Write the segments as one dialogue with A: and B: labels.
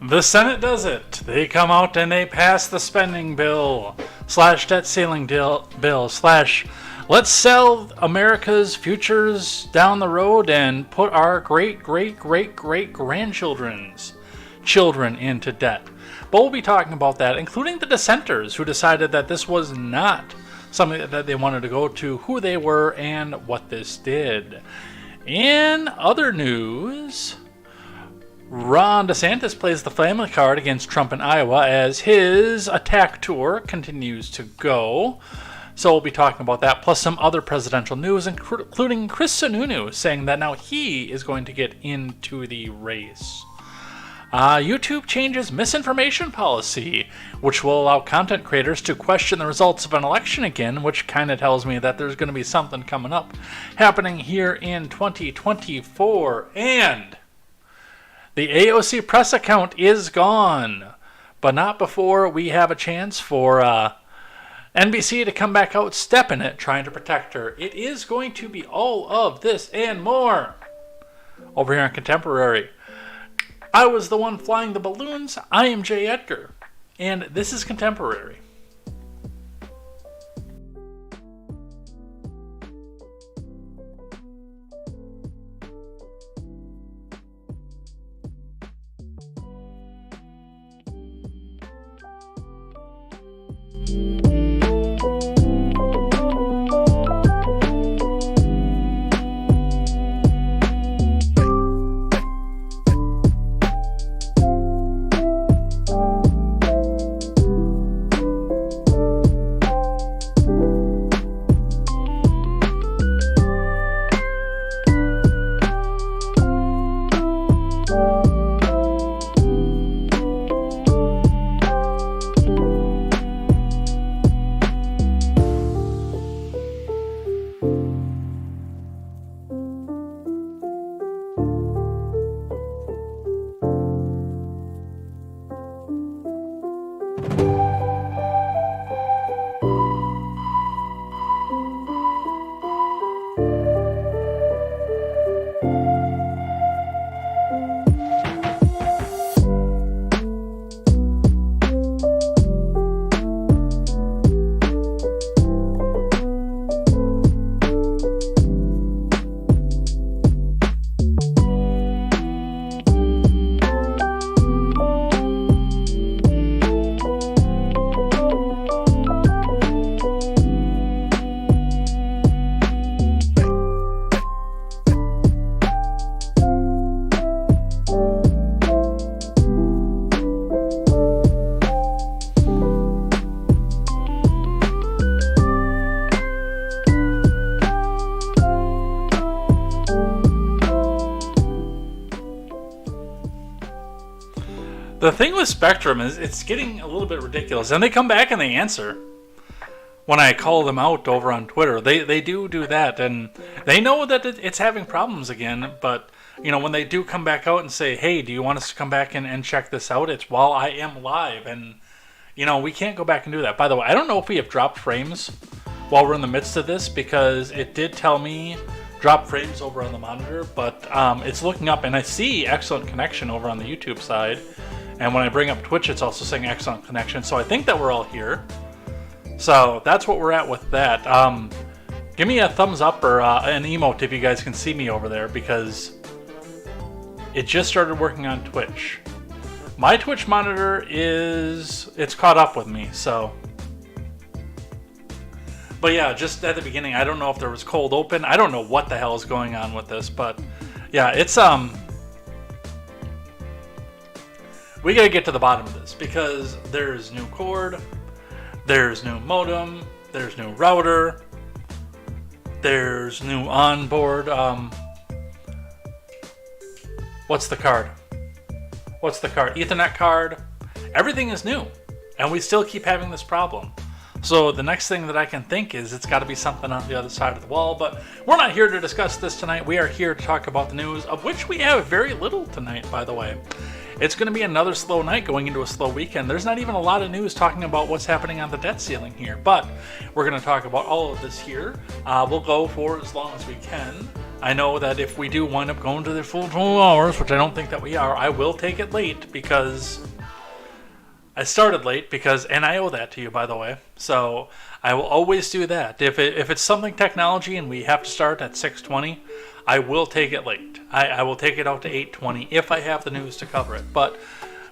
A: The Senate does it. They come out and they pass the spending bill / debt ceiling bill / let's sell America's futures down the road and put our great-great-great-great-grandchildren's children into debt. But we'll be talking about that, including the dissenters who decided that this was not something that they wanted to go to, who they were, and what this did. In other news, Ron DeSantis plays the family card against Trump in Iowa as his attack tour continues to go. So we'll be talking about that, plus some other presidential news, including Chris Sununu saying that now he is going to get into the race. YouTube changes misinformation policy, which will allow content creators to question the results of an election again, which kind of tells me that there's going to be something coming up happening here in 2024. And the AOC press account is gone, but not before we have a chance for NBC to come back out stepping it, trying to protect her. It is going to be all of this and more over here on Contemporary. I was the one flying the balloons. I am Jay Edgar, and this is Contemporary. The thing with Spectrum is it's getting a little bit ridiculous, and they come back and they answer when I call them out over on Twitter. They do that, and they know that it's having problems again, but when they do come back out and say, hey, do you want us to come back and check this out, it's while I am live, and we can't go back and do that. By the way, I don't know if we have dropped frames while we're in the midst of this, because it did tell me drop frames over on the monitor, but it's looking up, and I see excellent connection over on the YouTube side, and when I bring up Twitch, it's also saying excellent connection, so I think that we're all here. So that's what we're at with that. Give me a thumbs up or an emote if you guys can see me over there, because it just started working on Twitch. My Twitch monitor it's caught up with me, so. But yeah, just at the beginning, I don't know if there was cold open. I don't know what the hell is going on with this, but yeah, it's we gotta get to the bottom of this, because there's new cord, there's new modem, there's new router, there's new onboard, what's the card? Ethernet card. Everything is new, and we still keep having this problem. So the next thing that I can think is it's got to be something on the other side of the wall, but we're not here to discuss this tonight. We are here to talk about the news, of which we have very little tonight, by the way. It's going to be another slow night going into a slow weekend. There's not even a lot of news talking about what's happening on the debt ceiling here, but we're going to talk about all of this here. We'll go for as long as we can. I know that if we do wind up going to the full 12 hours, which I don't think that we are, I will take it late, because I started late, and I owe that to you, by the way. So I will always do that. If it's something technology and we have to start at 6:20, I will take it late. I will take it out to 8:20 if I have the news to cover it. But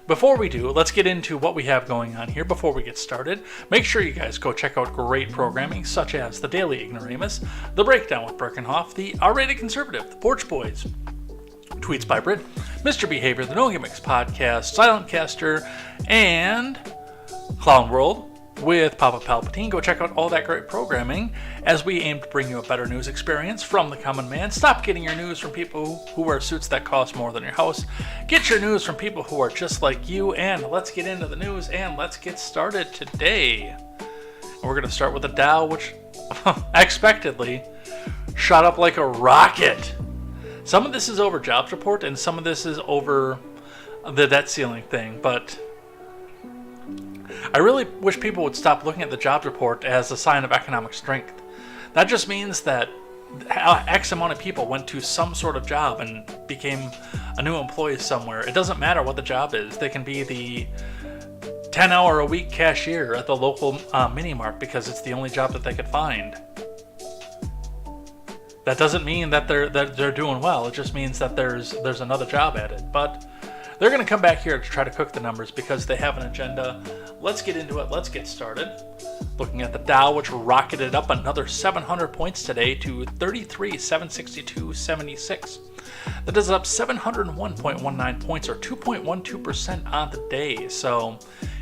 A: before we do, let's get into what we have going on here before we get started. Make sure you guys go check out great programming such as The Daily Ignoramus, The Breakdown with Birkenhoff, The R-Rated Conservative, The Porch Boys, Tweets by Brit, Mr. Behavior, The No Gimmicks Podcast, Silent Caster, and Clown World with Papa Palpatine. Go check out all that great programming as we aim to bring you a better news experience from the common man. Stop getting your news from people who wear suits that cost more than your house. Get your news from people who are just like you, and let's get into the news, and let's get started today. And we're going to start with the Dow, which expectedly shot up like a rocket. Some of this is over jobs report, and some of this is over the debt ceiling thing, but I really wish people would stop looking at the jobs report as a sign of economic strength. That just means that X amount of people went to some sort of job and became a new employee somewhere. It doesn't matter what the job is. They can be the 10-hour-a-week cashier at the local mini-mart because it's the only job that they could find. That doesn't mean that they're doing well. It just means that there's another job added. But they're going to come back here to try to cook the numbers because they have an agenda. Let's get into it. Let's get started. Looking at the Dow, which rocketed up another 700 points today to 33,762.76. That is up 701.19 points, or 2.12% on the day. So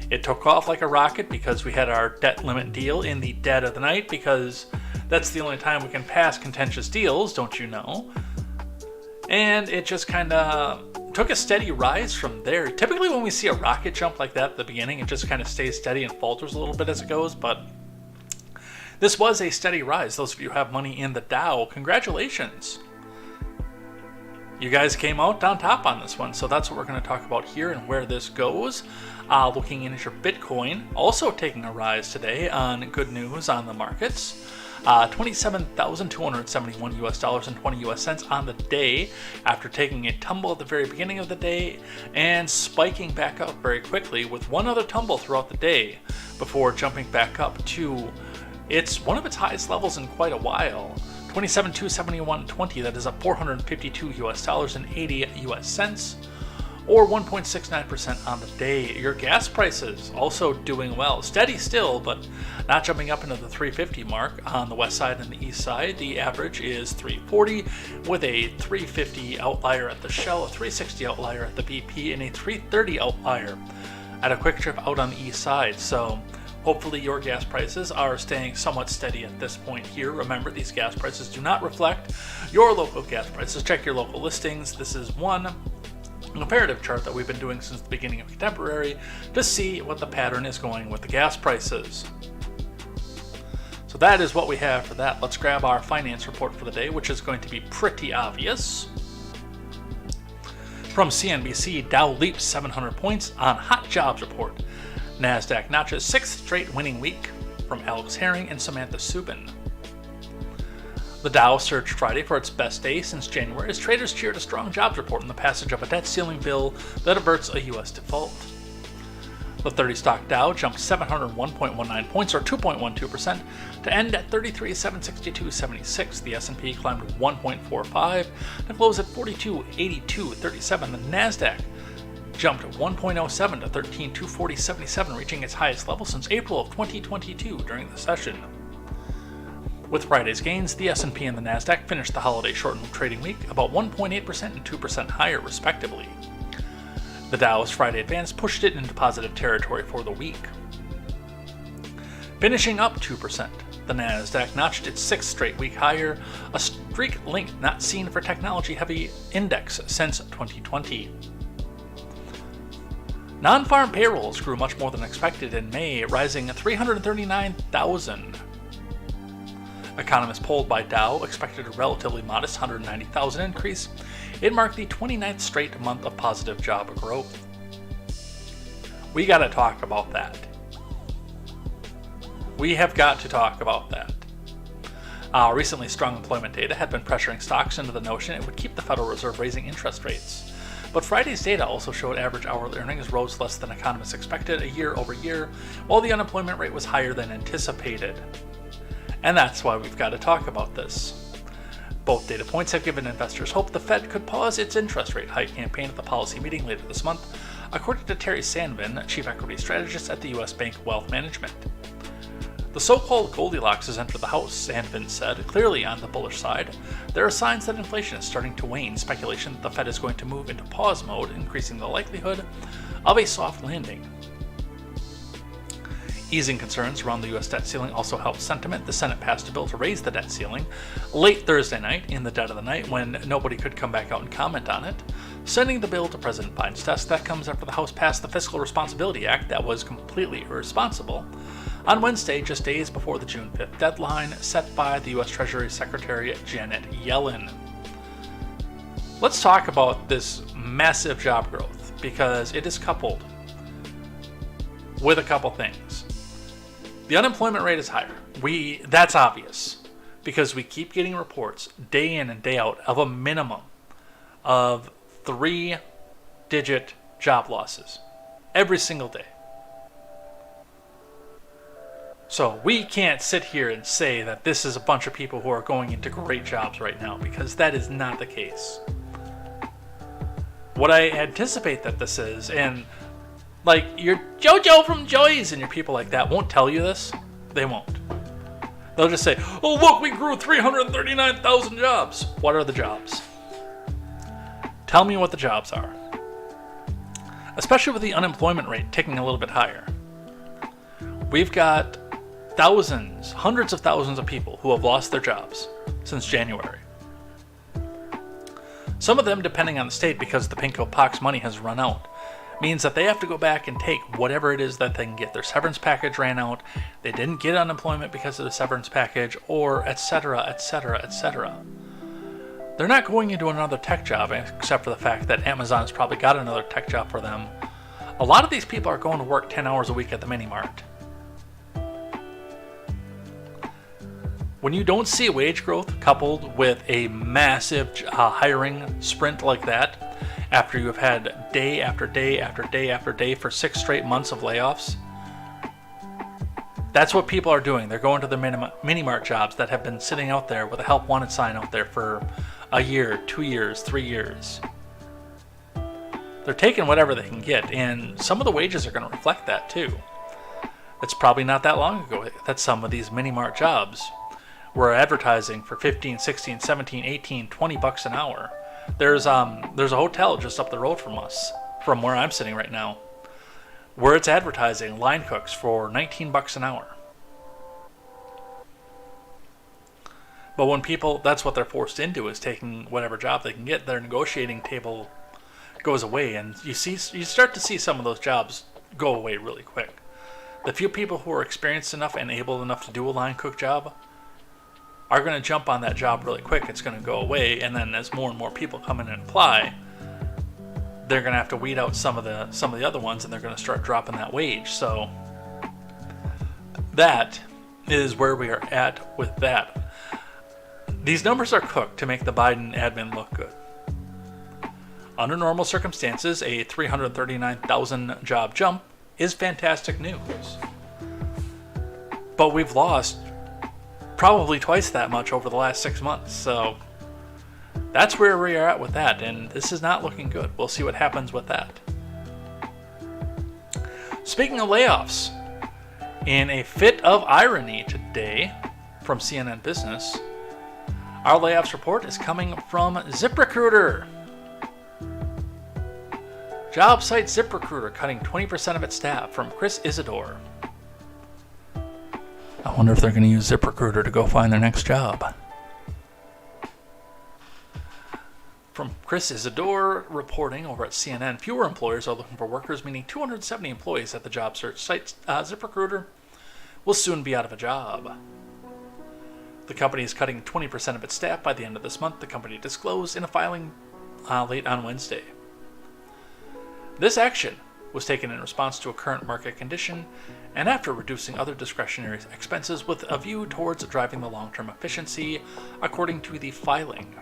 A: it took off like a rocket because we had our debt limit deal in the dead of the night, because that's the only time we can pass contentious deals, don't you know? And it just kind of took a steady rise from there. Typically when we see a rocket jump like that at the beginning, it just kind of stays steady and falters a little bit as it goes, but this was a steady rise. Those of you who have money in the Dow, congratulations. You guys came out on top on this one, so that's what we're going to talk about here and where this goes. Looking in at your Bitcoin, also taking a rise today on good news on the markets. $27,271 and 20 US cents on the day, after taking a tumble at the very beginning of the day and spiking back up very quickly with one other tumble throughout the day before jumping back up to one of its highest levels in quite a while. $27,271.20, that is up $452 and 80 US cents, or 1.69% on the day. Your gas prices also doing well. Steady still, but not jumping up into the 350 mark on the west side and the east side. The average is 340, with a 350 outlier at the Shell, a 360 outlier at the BP, and a 330 outlier at a Quick Trip out on the east side. So hopefully your gas prices are staying somewhat steady at this point here. Remember, these gas prices do not reflect your local gas prices. Check your local listings. This is one comparative chart that we've been doing since the beginning of Contemporary to see what the pattern is going with the gas prices. So that is what we have for that. Let's grab our finance report for the day, which is going to be pretty obvious. From CNBC, Dow leaps 700 points on hot jobs report. NASDAQ notches 6th straight winning week, from Alex Herring and Samantha Subin. The Dow surged Friday for its best day since January as traders cheered a strong jobs report and the passage of a debt ceiling bill that averts a U.S. default. The 30-stock Dow jumped 701.19 points, or 2.12%, to end at 33,762.76. The S&P climbed 1.45 to close at 42,82.37. The NASDAQ jumped 1.07 to 13,240.77, reaching its highest level since April of 2022 during the session. With Friday's gains, the S&P and the NASDAQ finished the holiday-shortened trading week about 1.8% and 2% higher, respectively. The Dow's Friday advance pushed it into positive territory for the week. Finishing up 2%, the NASDAQ notched its 6th straight week higher, a streak link not seen for technology-heavy index since 2020. Non-farm payrolls grew much more than expected in May, rising 339,000. Economists polled by Dow expected a relatively modest 190,000 increase. It marked the 29th straight month of positive job growth. We gotta talk about that. We have got to talk about that. Recently, strong employment data had been pressuring stocks into the notion it would keep the Federal Reserve raising interest rates. But Friday's data also showed average hourly earnings rose less than economists expected year over year, while the unemployment rate was higher than anticipated. And that's why we've got to talk about this. Both data points have given investors hope the Fed could pause its interest rate hike campaign at the policy meeting later this month, according to Terry Sandvin, chief equity strategist at the U.S. Bank Wealth Management. The so-called Goldilocks has entered the house, Sandvin said, clearly on the bullish side. There are signs that inflation is starting to wane, speculation that the Fed is going to move into pause mode, increasing the likelihood of a soft landing. Easing concerns around the U.S. debt ceiling also helped sentiment. The Senate passed a bill to raise the debt ceiling late Thursday night, in the dead of the night when nobody could come back out and comment on it, sending the bill to President Biden's desk. That comes after the House passed the Fiscal Responsibility Act that was completely irresponsible on Wednesday, just days before the June 5th deadline set by the U.S. Treasury Secretary Janet Yellen. Let's talk about this massive job growth because it is coupled with a couple things. The unemployment rate is higher. That's obvious because we keep getting reports day in and day out of a minimum of 3-digit job losses every single day. So we can't sit here and say that this is a bunch of people who are going into great jobs right now because that is not the case. What I anticipate that this is, and like your JoJo from Joy's and your people like that won't tell you this. They won't. They'll just say, oh look, we grew 339,000 jobs. What are the jobs? Tell me what the jobs are. Especially with the unemployment rate ticking a little bit higher. We've got thousands, hundreds of thousands of people who have lost their jobs since January. Some of them, depending on the state, because the Pinko Pox money has run out, means that they have to go back and take whatever it is that they can get. Their severance package ran out, they didn't get unemployment because of the severance package, or etc., etc., etc. They're not going into another tech job, except for the fact that Amazon's probably got another tech job for them. A lot of these people are going to work 10 hours a week at the mini-mart. When you don't see wage growth coupled with a massive hiring sprint like that, after you have had day after day after day after day for 6 straight months of layoffs, that's what people are doing. They're going to the mini-mart jobs that have been sitting out there with a help wanted sign out there for a year, 2 years, 3 years. They're taking whatever they can get, and some of the wages are going to reflect that too. It's probably not that long ago that some of these mini-mart jobs were advertising for 15, 16, 17, 18, 20 bucks an hour. There's a hotel just up the road from us, from where I'm sitting right now, where it's advertising line cooks for 19 bucks an hour. But when people, that's what they're forced into, is taking whatever job they can get. Their negotiating table goes away, and you start to see some of those jobs go away really quick. The few people who are experienced enough and able enough to do a line cook job are going to jump on that job really quick. It's going to go away, and then as more and more people come in and apply, they're going to have to weed out some of the other ones, and they're going to start dropping that wage. So that is where we are at with that. These numbers are cooked to make the Biden admin look good. Under normal circumstances, a 339,000 job jump is fantastic news. But we've lost probably twice that much over the last 6 months, so that's where we are at with that, and this is not looking good. We'll see what happens with that. Speaking of layoffs, in a fit of irony today from CNN Business, our layoffs report is coming from ZipRecruiter. Job site ZipRecruiter cutting 20% of its staff, from Chris Isidore. I wonder if they're going to use ZipRecruiter to go find their next job. From Chris Isidore reporting over at CNN, fewer employers are looking for workers, meaning 270 employees at the job search site ZipRecruiter will soon be out of a job. The company is cutting 20% of its staff by the end of this month, the company disclosed in a filing late on Wednesday. This action was taken in response to a current market condition and after reducing other discretionary expenses with a view towards driving the long-term efficiency, according to the filing.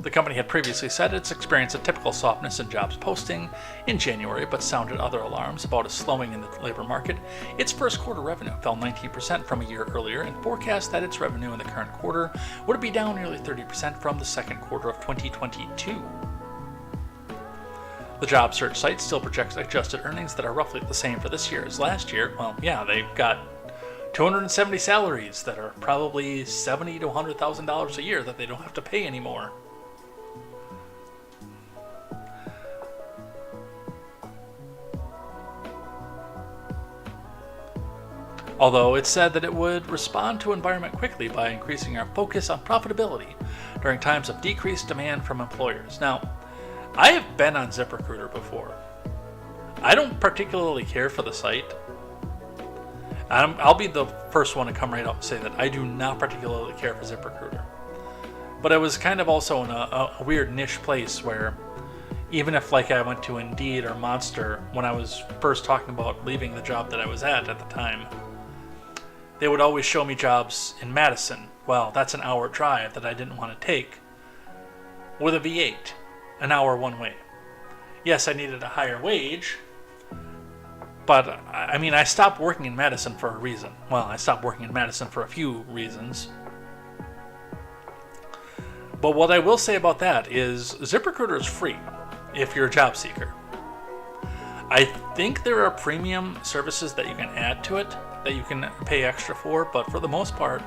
A: The company had previously said it's experienced a typical softness in jobs posting in January, but sounded other alarms about a slowing in the labor market. Its first quarter revenue fell 19% from a year earlier, and forecast that its revenue in the current quarter would be down nearly 30% from the second quarter of 2022. The job search site still projects adjusted earnings that are roughly the same for this year as last year. Well, yeah, they've got 270 salaries that are probably $70,000 to $100,000 a year that they don't have to pay anymore. Although it said that it would respond to environment quickly by increasing our focus on profitability during times of decreased demand from employers. Now, I have been on ZipRecruiter before. I don't particularly care for the site. I'll be the first one to come right out and say that I do not particularly care for ZipRecruiter. But I was kind of also in a weird niche place where even if like I went to Indeed or Monster when I was first talking about leaving the job that I was at the time, they would always show me jobs in Madison. Well, that's an hour drive that I didn't want to take with a V8. An hour one way. Yes, I needed a higher wage, but I mean, I stopped working in Madison for a reason. Well, I stopped working in Madison for a few reasons. But what I will say about that is ZipRecruiter is free if you're a job seeker. I think there are premium services that you can add to it that you can pay extra for, but for the most part,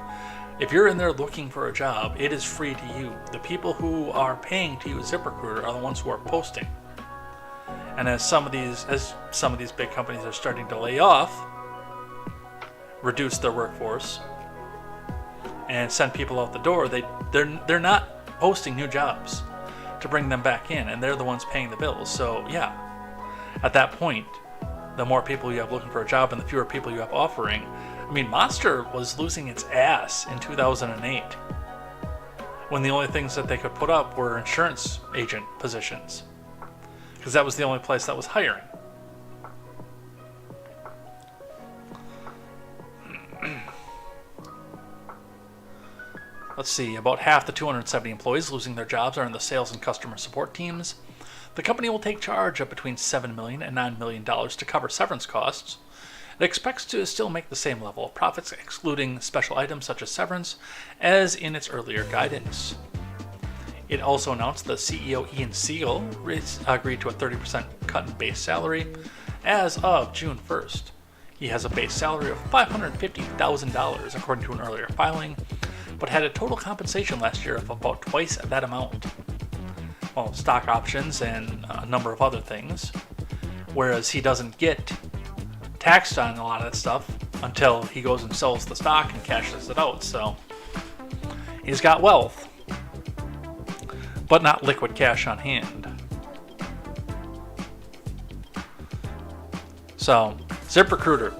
A: if you're in there looking for a job, it is free to you. The people who are paying to use ZipRecruiter are the ones who are posting. And as some of these big companies are starting to lay off, reduce their workforce, and send people out the door, they're not posting new jobs to bring them back in, and they're the ones paying the bills. So yeah, at that point, the more people you have looking for a job and the fewer people you have offering. I mean, Monster was losing its ass in 2008 when the only things that they could put up were insurance agent positions, because that was the only place that was hiring. Let's see, about half the 270 employees losing their jobs are in the sales and customer support teams. The company will take charge of between $7 million and $9 million to cover severance costs. It expects to still make the same level of profits, excluding special items such as severance, as in its earlier guidance. It also announced that CEO Ian Siegel agreed to a 30% cut in base salary as of June 1st. He has a base salary of $550,000, according to an earlier filing, but had a total compensation last year of about twice that amount. Well, stock options and a number of other things, whereas he doesn't get taxed on a lot of that stuff until he goes and sells the stock and cashes it out. So he's got wealth. but not liquid cash on hand. So, ZipRecruiter.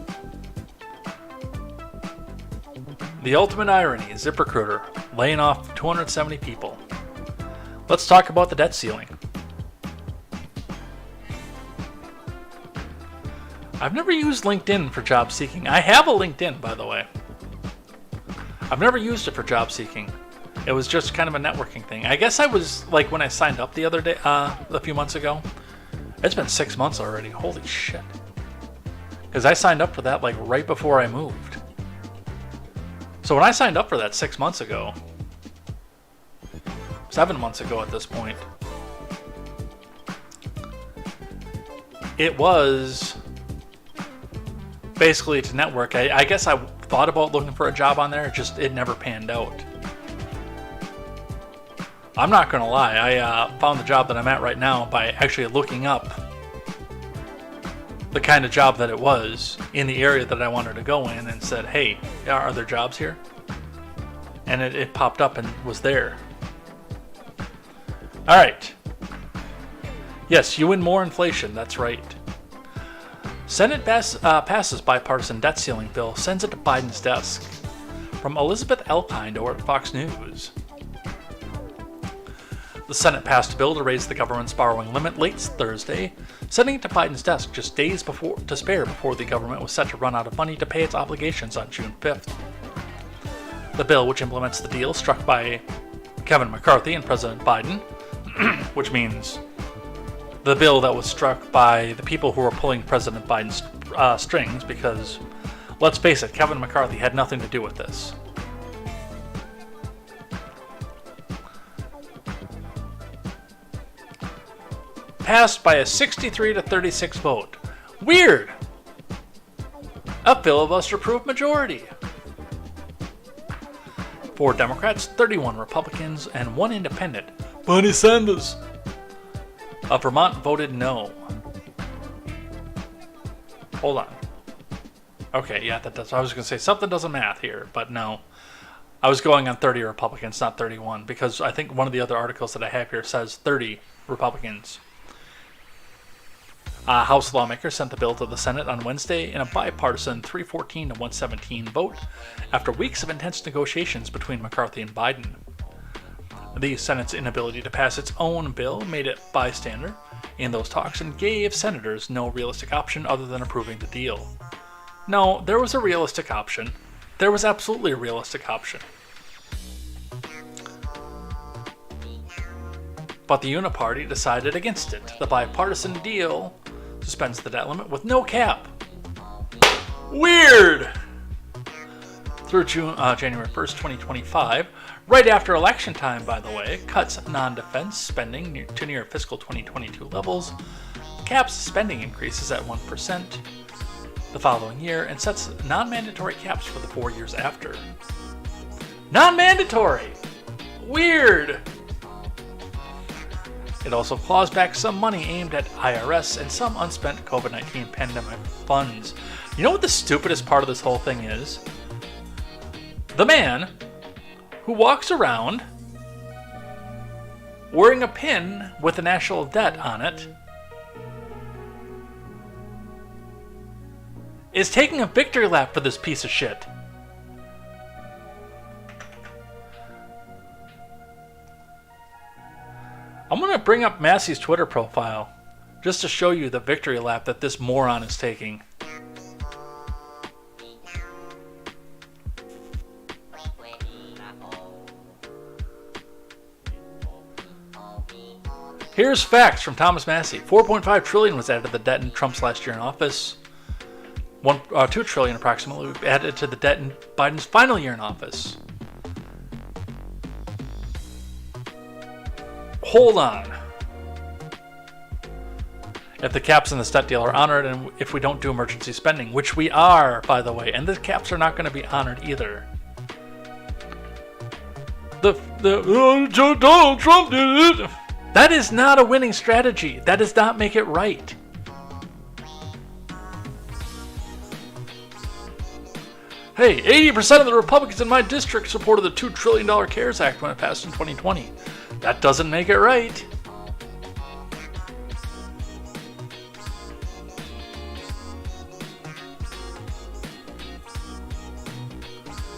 A: The ultimate irony, ZipRecruiter, laying off 270 people. Let's talk about the debt ceiling. I've never used LinkedIn for job seeking. I have a LinkedIn, by the way. I've never used it for job seeking. It was just kind of a networking thing. I guess I was, like, when I signed up the other day, a few months ago. It's been 6 months already. Holy shit. Because I signed up for that, like, right before I moved. So when I signed up for that 6 months ago, 7 months ago at this point, it was basically to network. I guess I thought about looking for a job on there, it never panned out. I'm not gonna lie, I found the job that I'm at right now by actually looking up the kind of job that it was in the area that I wanted to go in, and said, hey, are there jobs here? And it popped up and was there. Alright. Yes, you win more inflation, that's right. Senate passes bipartisan debt ceiling bill, sends it to Biden's desk. From Elizabeth Elkind over at Fox News. The Senate passed a bill to raise the government's borrowing limit late Thursday, sending it to Biden's desk just days to spare before the government was set to run out of money to pay its obligations on June 5th. The bill, which implements the deal struck by Kevin McCarthy and President Biden, which means the bill that was struck by the people who were pulling President Biden's strings, because, let's face it, Kevin McCarthy had nothing to do with this. Passed by a 63-36 vote. Weird! A filibuster-proof majority. 4 Democrats, 31 Republicans, and 1 independent, Bernie Sanders, of Vermont, voted no. Hold on. Okay, yeah, that does. I was going to say something doesn't math here, but no. I was going on 30 Republicans, not 31, because I think one of the other articles that I have here says 30 Republicans. House lawmakers sent the bill to the Senate on Wednesday in a bipartisan 314 to 117 vote after weeks of intense negotiations between McCarthy and Biden. The Senate's inability to pass its own bill made it bystander in those talks and gave senators no realistic option other than approving the deal. No, there was a realistic option. There was absolutely a realistic option. But the Uniparty decided against it. The bipartisan deal suspends the debt limit with no cap. Weird! Through January 1st, 2025, right after election time, by the way, cuts non-defense spending to near fiscal 2022 levels, caps spending increases at 1% the following year, and sets non-mandatory caps for the 4 years after. Non-mandatory! Weird! It also claws back some money aimed at IRS and some unspent COVID-19 pandemic funds. You know what the stupidest part of this whole thing is? The man who walks around wearing a pin with the national debt on it is taking a victory lap for this piece of shit. I'm going to bring up Massey's Twitter profile just to show you the victory lap that this moron is taking. Here's facts from Thomas Massey. $4.5 trillion was added to the debt in Trump's last year in office. $2 trillion approximately added to the debt in Biden's final year in office. Hold on. If the caps in this debt deal are honored, and if we don't do emergency spending, which we are, by the way, and the caps are not going to be honored either. Donald Trump did it. That is not a winning strategy. That does not make it right. Hey, 80% of the Republicans in my district supported the $2 trillion CARES Act when it passed in 2020. That doesn't make it right.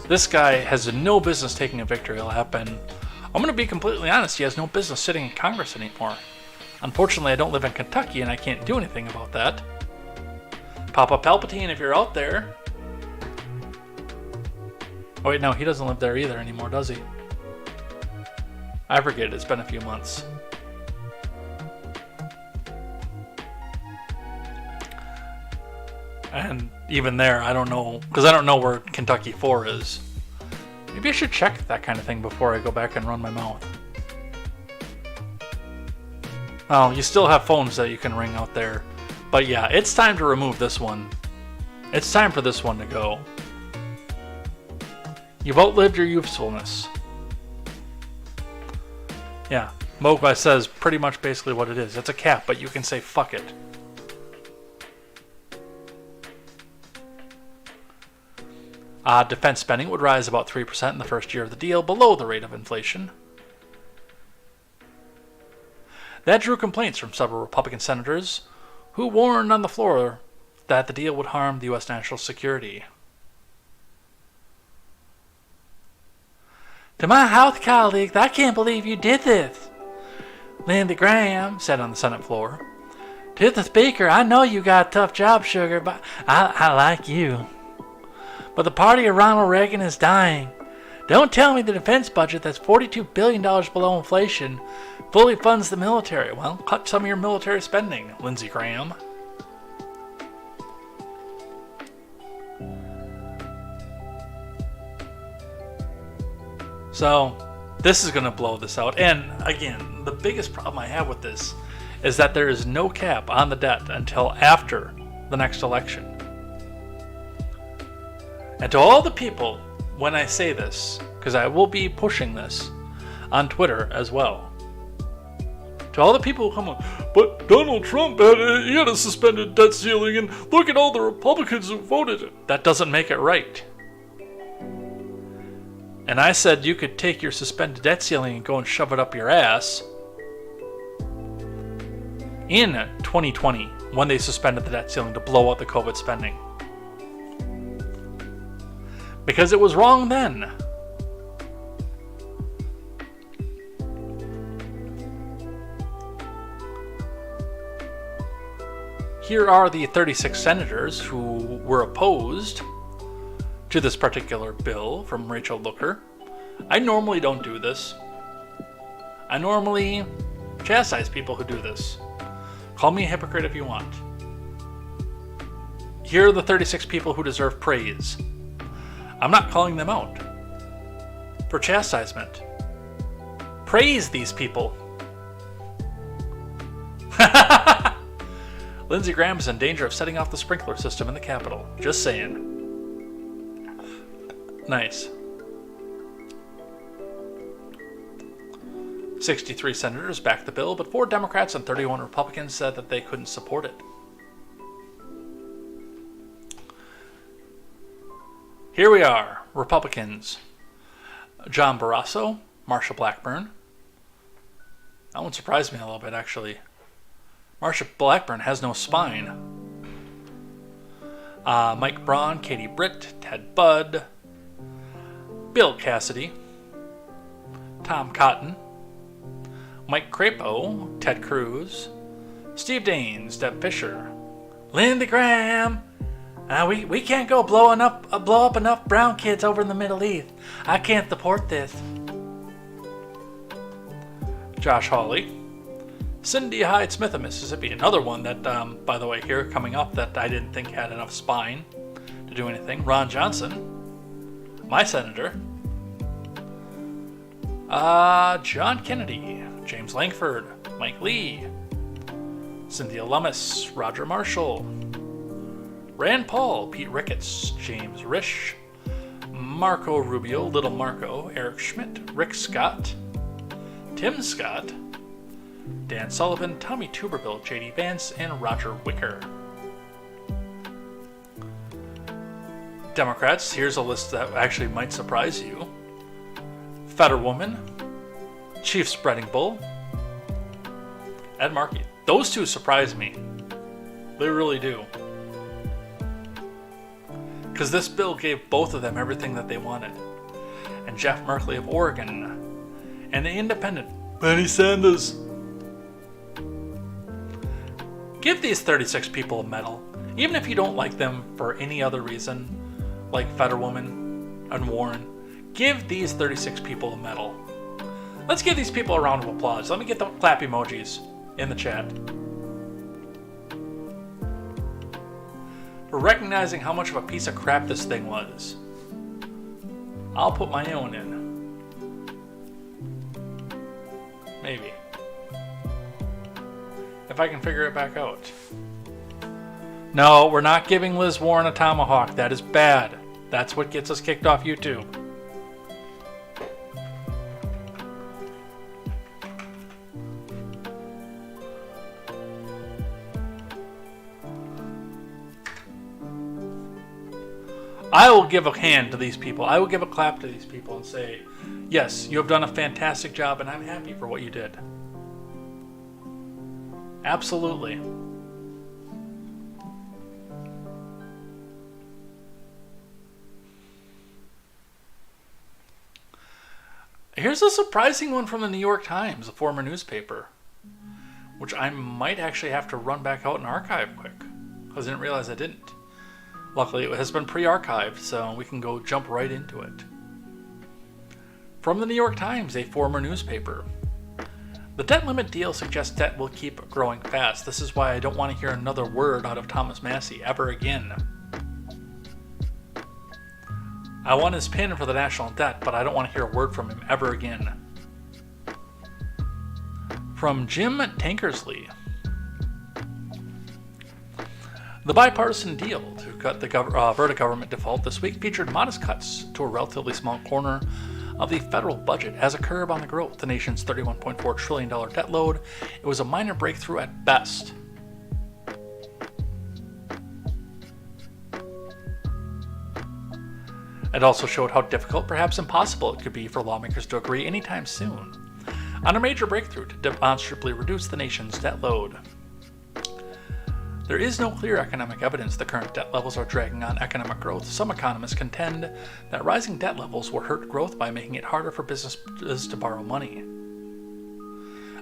A: This guy has no business taking a victory lap, and I'm going to be completely honest, he has no business sitting in Congress anymore. Unfortunately, I don't live in Kentucky, and I can't do anything about that. Papa Palpatine, if you're out there. Oh wait, no, he doesn't live there either anymore, does he? I forget, it's been a few months. And even there, I don't know, because I don't know where Kentucky 4 is. Maybe I should check that kind of thing before I go back and run my mouth. Oh, you still have phones that you can ring out there. But yeah, it's time to remove this one. It's time for this one to go. You've outlived your usefulness. Yeah, Mogwai says pretty much basically what it is. It's a cap, but you can say fuck it. Defense spending would rise about 3% in the first year of the deal, below the rate of inflation. That drew complaints from several Republican senators who warned on the floor that the deal would harm the U.S. national security. To my House colleagues, I can't believe you did this, Lindsey Graham said on the Senate floor. To the Speaker, I know you got a tough job, sugar, but I like you. But the party of Ronald Reagan is dying. Don't tell me the defense budget that's $42 billion below inflation fully funds the military. Well, cut some of your military spending, Lindsey Graham. So, this is going to blow this out. And again, the biggest problem I have with this is that there is no cap on the debt until after the next election. And to all the people, when I say this, because I will be pushing this on Twitter as well, to all the people who come on, but Donald Trump had a suspended debt ceiling, and look at all the Republicans who voted it. That doesn't make it right. And I said you could take your suspended debt ceiling and go and shove it up your ass in 2020 when they suspended the debt ceiling to blow out the COVID spending. Because it was wrong then. Here are the 36 senators who were opposed to this particular bill from Rachel Looker. I normally don't do this. I normally chastise people who do this. Call me a hypocrite if you want. Here are the 36 people who deserve praise. I'm not calling them out for chastisement. Praise these people. Lindsey Graham is in danger of setting off the sprinkler system in the Capitol. Just saying. Nice. 63 senators backed the bill, but 4 Democrats and 31 Republicans said that they couldn't support it. Here we are, Republicans. John Barrasso, Marsha Blackburn. That one surprised me a little bit, actually. Marsha Blackburn has no spine. Mike Braun, Katie Britt, Ted Budd, Bill Cassidy, Tom Cotton, Mike Crapo, Ted Cruz, Steve Daines, Deb Fisher, Lindsey Graham. We can't go blow up enough brown kids over in the Middle East. I can't support this. Josh Hawley, Cindy Hyde-Smith of Mississippi, another one that, by the way, here coming up that I didn't think had enough spine to do anything. Ron Johnson, my senator. John Kennedy, James Langford, Mike Lee, Cynthia Lummis, Roger Marshall, Rand Paul, Pete Ricketts, James Risch, Marco Rubio, Little Marco, Eric Schmidt, Rick Scott, Tim Scott, Dan Sullivan, Tommy Tuberville, J.D. Vance, and Roger Wicker. Democrats, here's a list that actually might surprise you. Fetterwoman, Chief Spreading Bull, Ed Markey. Those two surprise me. They really do. Because this bill gave both of them everything that they wanted. And Jeff Merkley of Oregon, and the independent Bernie Sanders. Give these 36 people a medal, even if you don't like them for any other reason, like Fetterwoman and Warren. Give these 36 people a medal. Let's give these people a round of applause. Let me get the clap emojis in the chat. For recognizing how much of a piece of crap this thing was. I'll put my own in. Maybe. If I can figure it back out. No, we're not giving Liz Warren a tomahawk. That is bad. That's what gets us kicked off YouTube. I will give a hand to these people. I will give a clap to these people and say, yes, you have done a fantastic job and I'm happy for what you did. Absolutely. Here's a surprising one from the New York Times, a former newspaper, which I might actually have to run back out and archive quick, because I didn't realize I didn't. Luckily, it has been pre-archived, so we can go jump right into it. From the New York Times, a former newspaper. The debt limit deal suggests debt will keep growing fast. This is why I don't want to hear another word out of Thomas Massie ever again. I want his pin for the national debt, but I don't want to hear a word from him ever again. From Jim Tankersley. The bipartisan deal to cut the avert a government default this week featured modest cuts to a relatively small corner of the federal budget as a curb on the growth, the nation's $31.4 trillion debt load. It was a minor breakthrough at best. It also showed how difficult, perhaps impossible, it could be for lawmakers to agree anytime soon on a major breakthrough to demonstrably reduce the nation's debt load. There is no clear economic evidence the current debt levels are dragging on economic growth. Some economists contend that rising debt levels will hurt growth by making it harder for businesses to borrow money.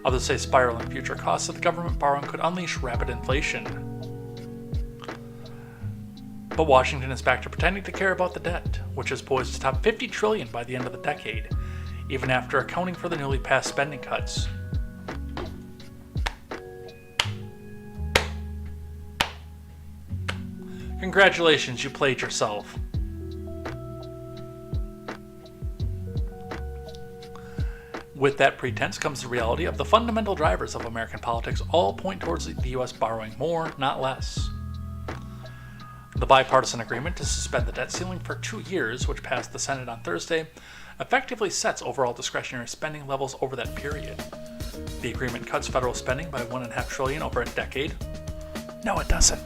A: Others say spiraling future costs of the government borrowing could unleash rapid inflation. But Washington is back to pretending to care about the debt, which is poised to top $50 trillion by the end of the decade, even after accounting for the newly passed spending cuts. Congratulations, you played yourself. With that pretense comes the reality of the fundamental drivers of American politics all point towards the U.S. borrowing more, not less. The bipartisan agreement to suspend the debt ceiling for 2 years, which passed the Senate on Thursday, effectively sets overall discretionary spending levels over that period. The agreement cuts federal spending by $1.5 trillion over a decade. No, it doesn't.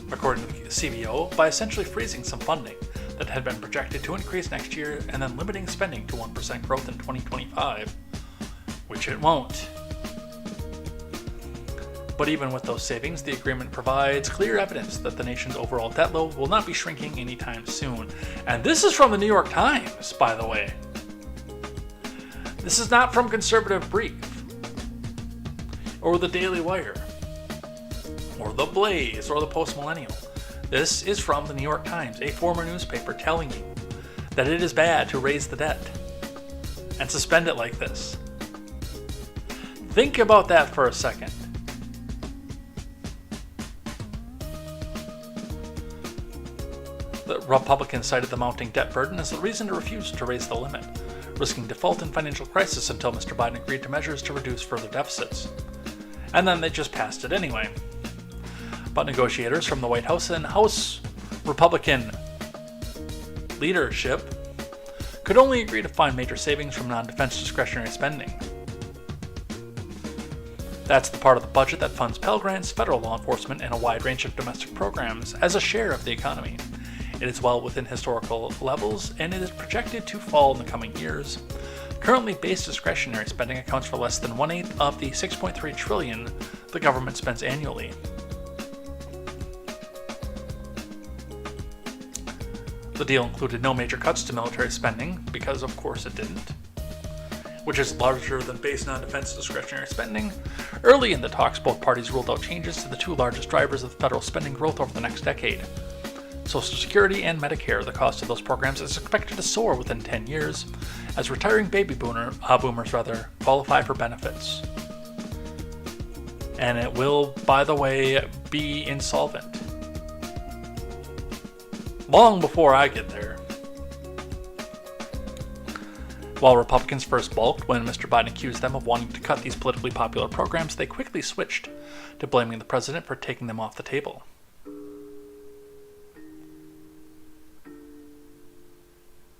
A: According to the CBO, by essentially freezing some funding that had been projected to increase next year and then limiting spending to 1% growth in 2025, which it won't. But even with those savings, the agreement provides clear evidence that the nation's overall debt load will not be shrinking anytime soon. And this is from the New York Times, by the way. This is not from Conservative Brief, or the Daily Wire, or the Blaze, or the Post Millennial. This is from the New York Times, a former newspaper, telling you that it is bad to raise the debt and suspend it like this. Think about that for a second. The Republicans cited the mounting debt burden as the reason to refuse to raise the limit, risking default and financial crisis until Mr. Biden agreed to measures to reduce further deficits. And then they just passed it anyway. But negotiators from the White House and House Republican leadership could only agree to find major savings from non-defense discretionary spending. That's the part of the budget that funds Pell Grants, federal law enforcement, and a wide range of domestic programs as a share of the economy. It is well within historical levels, and it is projected to fall in the coming years. Currently, base discretionary spending accounts for less than 1/8 of the $6.3 trillion the government spends annually. The deal included no major cuts to military spending, because of course it didn't, which is larger than base non-defense discretionary spending. Early in the talks, both parties ruled out changes to the two largest drivers of federal spending growth over the next decade: Social Security and Medicare. The cost of those programs is expected to soar within 10 years, as retiring baby boomers qualify for benefits. And it will, by the way, be insolvent. Long before I get there. While Republicans first balked when Mr. Biden accused them of wanting to cut these politically popular programs, they quickly switched to blaming the president for taking them off the table.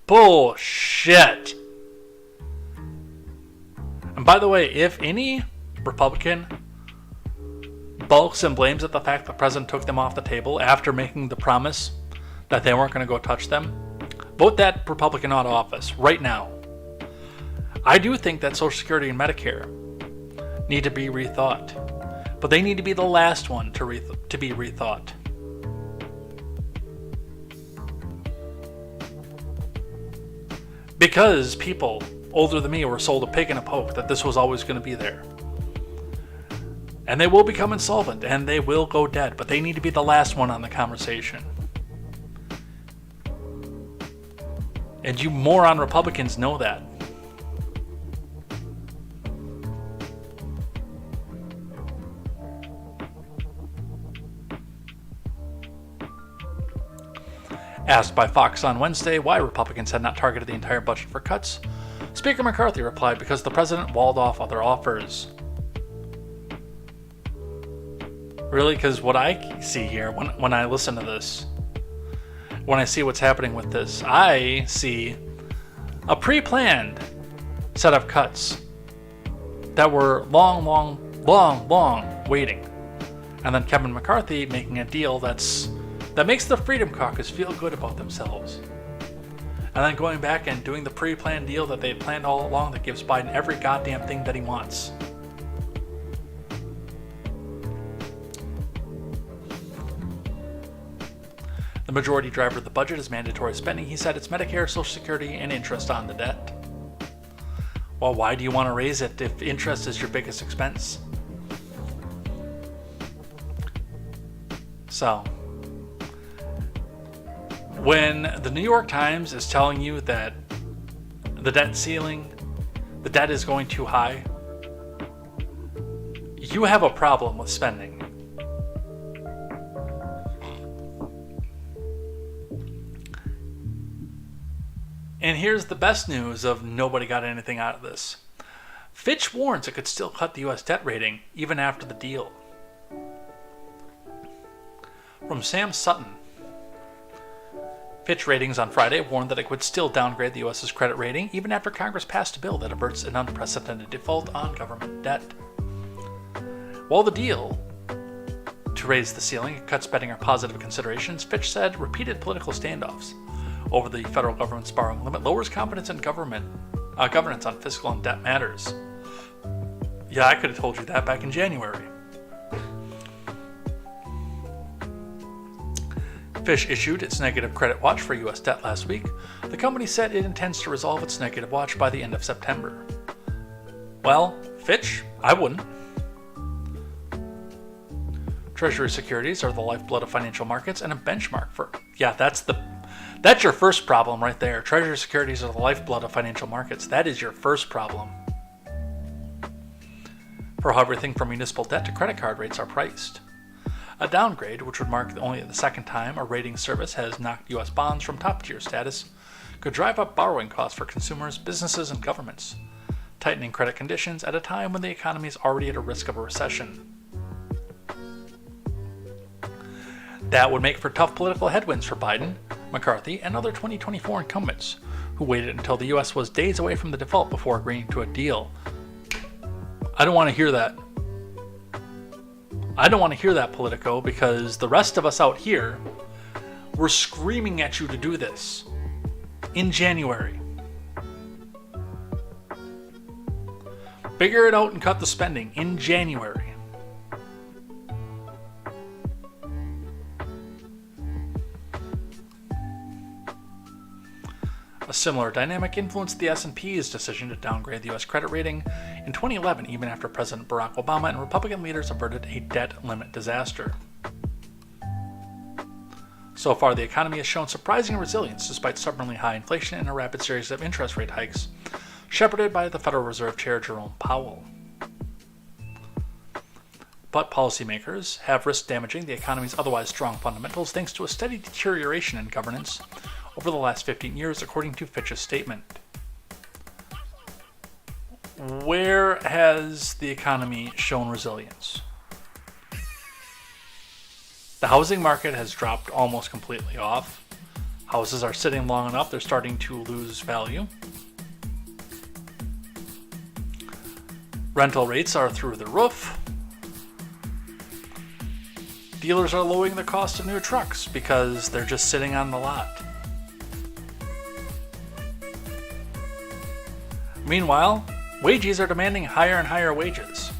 A: Bullshit! And by the way, if any Republican balks and blames at the fact the president took them off the table after making the promise that they weren't going to go touch them, vote that Republican out of office right now. I do think that Social Security and Medicare need to be rethought, but they need to be the last one to be rethought. Because people older than me were sold a pig in a poke that this was always going to be there. And they will become insolvent, and they will go dead, but they need to be the last one on the conversation. And you moron Republicans know that. Asked by Fox on Wednesday why Republicans had not targeted the entire budget for cuts, Speaker McCarthy replied, because the president walled off other offers. Really? Because what I see here, when I listen to this, when I see what's happening with this, I see a pre-planned set of cuts that were long waiting. And then Kevin McCarthy making a deal that makes the Freedom Caucus feel good about themselves. And then going back and doing the pre-planned deal that they had planned all along that gives Biden every goddamn thing that he wants. The majority driver of the budget is mandatory spending. He said it's Medicare, Social Security, and interest on the debt. Well, why do you want to raise it if interest is your biggest expense? So, when the New York Times is telling you that the debt ceiling, the debt is going too high, you have a problem with spending. And here's the best news of nobody got anything out of this. Fitch warns it could still cut the U.S. debt rating even after the deal. From Sam Sutton. Fitch Ratings on Friday warned that it would still downgrade the U.S.'s credit rating even after Congress passed a bill that averts an unprecedented default on government debt. While the deal to raise the ceiling and cut spending are positive considerations, Fitch said repeated political standoffs over the federal government's borrowing limit lowers confidence in governance on fiscal and debt matters. Yeah, I could have told you that back in January. Fitch issued its negative credit watch for U.S. debt last week. The company said it intends to resolve its negative watch by the end of September. Well, Fitch, I wouldn't. Treasury securities are the lifeblood of financial markets and a benchmark for... Yeah, that's your first problem right there. Treasury securities are the lifeblood of financial markets. That is your first problem. For how everything from municipal debt to credit card rates are priced. A downgrade, which would mark only the second time a rating service has knocked U.S. bonds from top-tier status, could drive up borrowing costs for consumers, businesses, and governments, tightening credit conditions at a time when the economy is already at a risk of a recession. That would make for tough political headwinds for Biden, McCarthy, and other 2024 incumbents, who waited until the U.S. was days away from the default before agreeing to a deal. I don't want to hear that. I don't want to hear that, Politico, because the rest of us out here were screaming at you to do this in January. Figure it out and cut the spending in January. A similar dynamic influenced the S&P's decision to downgrade the U.S. credit rating in 2011, even after President Barack Obama and Republican leaders averted a debt limit disaster. So far, the economy has shown surprising resilience despite stubbornly high inflation and a rapid series of interest rate hikes, shepherded by the Federal Reserve Chair Jerome Powell. But policymakers have risked damaging the economy's otherwise strong fundamentals thanks to a steady deterioration in governance over the last 15 years, according to Fitch's statement. Where has the economy shown resilience? The housing market has dropped almost completely off. Houses are sitting long enough, they're starting to lose value. Rental rates are through the roof. Dealers are lowering the cost of new trucks because they're just sitting on the lot. Meanwhile, wages are demanding higher and higher wages.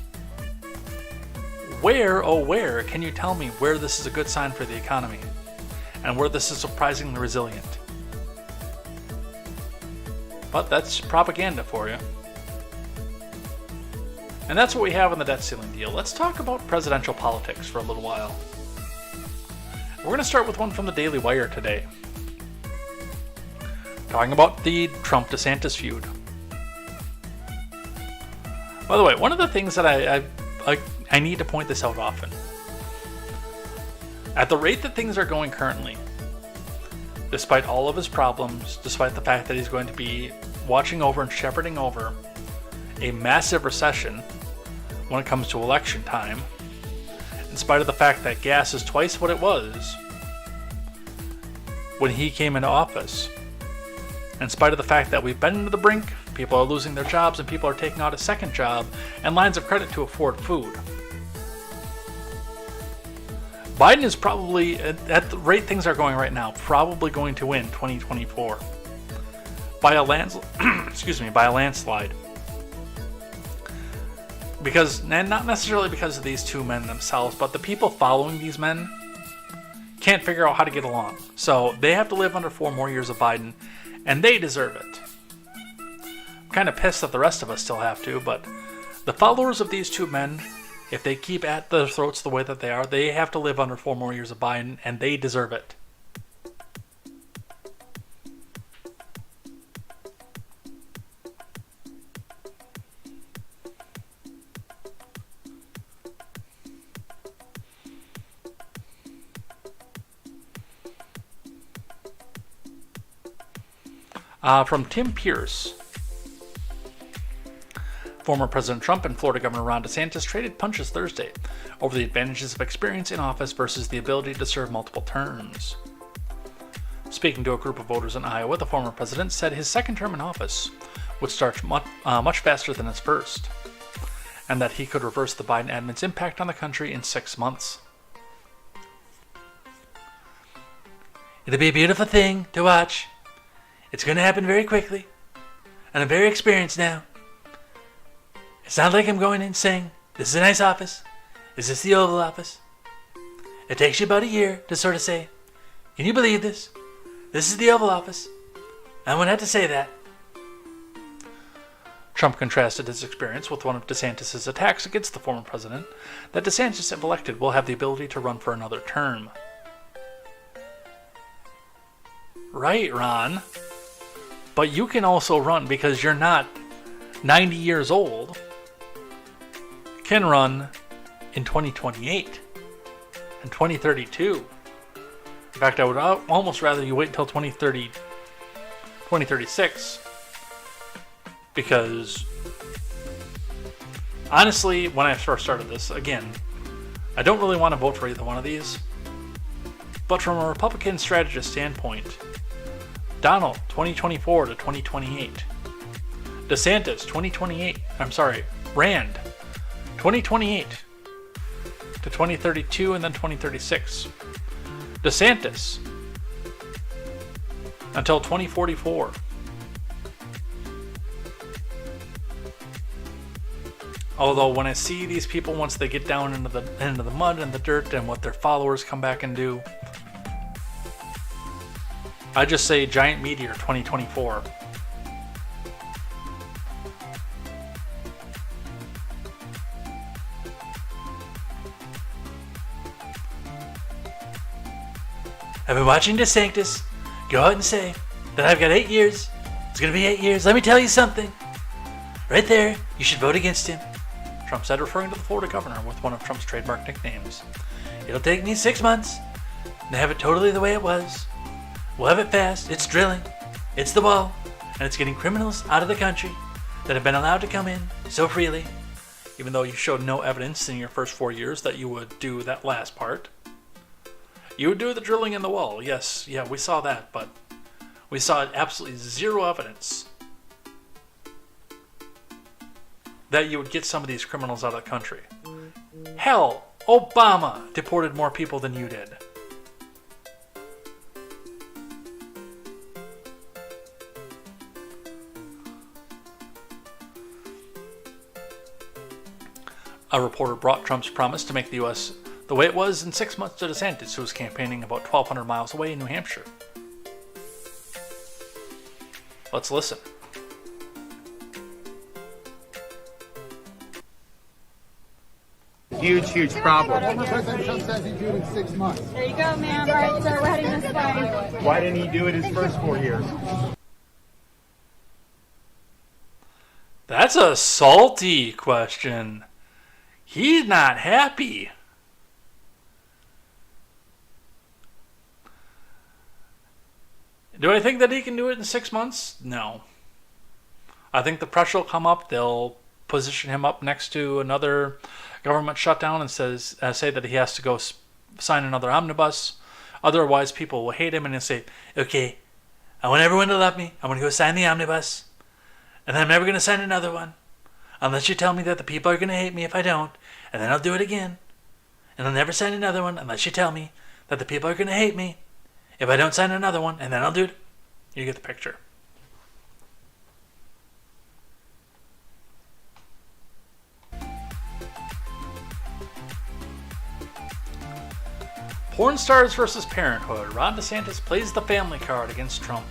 A: Where, oh where, can you tell me where this is a good sign for the economy and where this is surprisingly resilient? But that's propaganda for you. And that's what we have in the debt ceiling deal. Let's talk about presidential politics for a little while. We're going to start with one from the Daily Wire today. Talking about the Trump-DeSantis feud. By the way, one of the things that I need to point this out often. At the rate that things are going currently, despite all of his problems, despite the fact that he's going to be watching over and shepherding over a massive recession when it comes to election time, in spite of the fact that gas is twice what it was when he came into office, in spite of the fact that we've been to the brink, people are losing their jobs and people are taking out a second job and lines of credit to afford food. Biden is probably, at the rate things are going right now, probably going to win 2024 by a landslide. Because, and not necessarily because of these two men themselves, but the people following these men can't figure out how to get along. So they have to live under 4 more years of Biden, and they deserve it. I'm kind of pissed that the rest of us still have to, but the followers of these two men, if they keep at their throats the way that they are, they have to live under 4 more years of Biden, and they deserve it. From Tim Pierce. Former President Trump and Florida Governor Ron DeSantis traded punches Thursday over the advantages of experience in office versus the ability to serve multiple terms. Speaking to a group of voters in Iowa, the former president said his second term in office would start much faster than his first, and that he could reverse the Biden admin's impact on the country in 6 months. It'll be a beautiful thing to watch. It's going to happen very quickly, and I'm very experienced now. It's not like I'm going in saying, this is a nice office. Is this the Oval Office? It takes you about a year to sort of say, can you believe this? This is the Oval Office. I won't have to say that. Trump contrasted his experience with one of DeSantis' attacks against the former president, that DeSantis, if elected, will have the ability to run for another term. Right, Ron. But you can also run because you're not 90 years old. You can run in 2028 and 2032. In fact, I would almost rather you wait until 2036. Because honestly, when I first started this, again, I don't really want to vote for either one of these. But from a Republican strategist standpoint, Donald, 2024 to 2028. DeSantis, Rand, 2028 to 2032 and then 2036. DeSantis, until 2044. Although when I see these people, once they get down into the mud and the dirt and what their followers come back and do, I just say Giant Meteor 2024. I've been watching DeSantis go out and say that I've got 8 years. It's going to be 8 years. Let me tell you something. Right there, you should vote against him. Trump said, referring to the Florida governor with one of Trump's trademark nicknames. It'll take me 6 months to have it totally the way it was. We'll have it fast. It's drilling. It's the wall. And it's getting criminals out of the country that have been allowed to come in so freely. Even though you showed no evidence in your first 4 years that you would do that last part. You would do the drilling in the wall. Yes, yeah, we saw that, but we saw absolutely zero evidence that you would get some of these criminals out of the country. Hell, Obama deported more people than you did. A reporter brought Trump's promise to make the U.S. the way it was in 6 months to DeSantis, who was campaigning about 1,200 miles away in New Hampshire. Let's listen.
B: Huge problem.
C: Former President Trump says he'd do it in 6 months.
D: There you go, ma'am. All right, sir, we're heading this way.
B: Why didn't he do it his first 4 years?
A: That's a salty question. He's not happy. Do I think that he can do it in 6 months? No. I think the pressure will come up. They'll position him up next to another government shutdown and say that he has to go sign another omnibus. Otherwise, people will hate him and he'll say, okay, I want everyone to love me. I'm going to go sign the omnibus. And then I'm never going to sign another one. Unless you tell me that the people are going to hate me if I don't. And then I'll do it again. And I'll never sign another one unless you tell me that the people are going to hate me if I don't sign another one. And then I'll do it. You get the picture. Porn stars versus parenthood. Ron DeSantis plays the family card against Trump.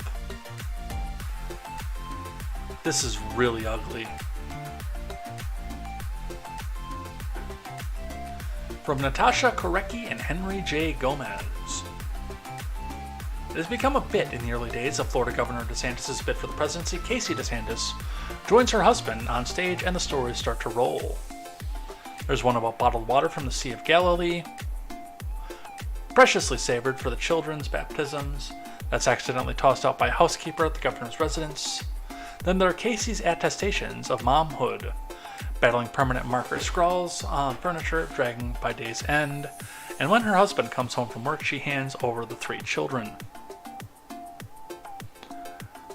A: This is really ugly. From Natasha Korecki and Henry J. Gomez. It has become a bit in the early days of Florida Governor DeSantis' bid for the presidency. Casey DeSantis joins her husband on stage and the stories start to roll. There's one about bottled water from the Sea of Galilee, preciously savored for the children's baptisms, that's accidentally tossed out by a housekeeper at the governor's residence. Then there are Casey's attestations of momhood, battling permanent marker scrawls on furniture, dragging by day's end, and when her husband comes home from work, she hands over the 3 children.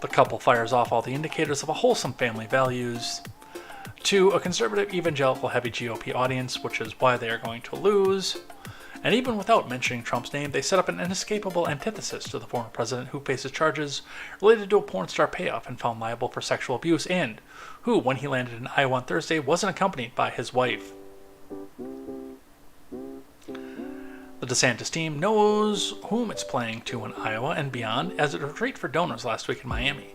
A: The couple fires off all the indicators of a wholesome family values to a conservative evangelical heavy GOP audience, which is why they are going to lose. And even without mentioning Trump's name, they set up an inescapable antithesis to the former president who faces charges related to a porn star payoff and found liable for sexual abuse, and who, when he landed in Iowa on Thursday, wasn't accompanied by his wife. The DeSantis team knows whom it's playing to in Iowa and beyond as it retreated for donors last week in Miami.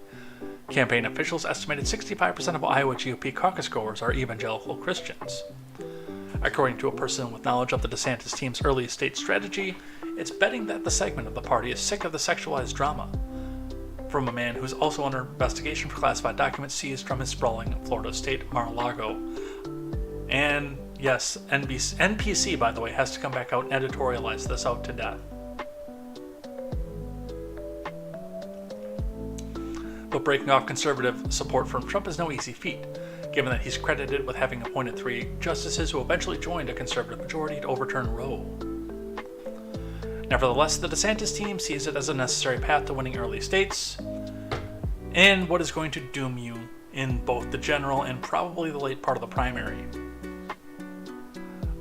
A: Campaign officials estimated 65% of Iowa GOP caucus goers are evangelical Christians. According to a person with knowledge of the DeSantis team's early state strategy, it's betting that the segment of the party is sick of the sexualized drama. From a man who's also under investigation for classified documents seized from his sprawling Florida state Mar-a-Lago. And yes, NPC, by the way, has to come back out and editorialize this out to death. But breaking off conservative support from Trump is no easy feat, given that he's credited with having appointed 3 justices who eventually joined a conservative majority to overturn Roe. Nevertheless, the DeSantis team sees it as a necessary path to winning early states, and what is going to doom you in both the general and probably the late part of the primary.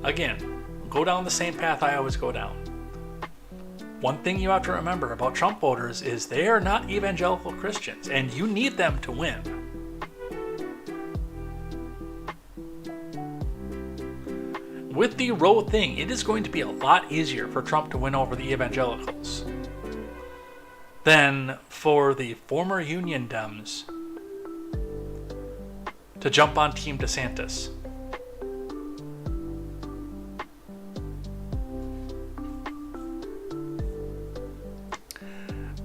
A: Again, go down the same path I always go down. One thing you have to remember about Trump voters is they are not evangelical Christians, and you need them to win. with the Roe thing, it is going to be a lot easier for Trump to win over the evangelicals than for the former Union Dems to jump on Team DeSantis.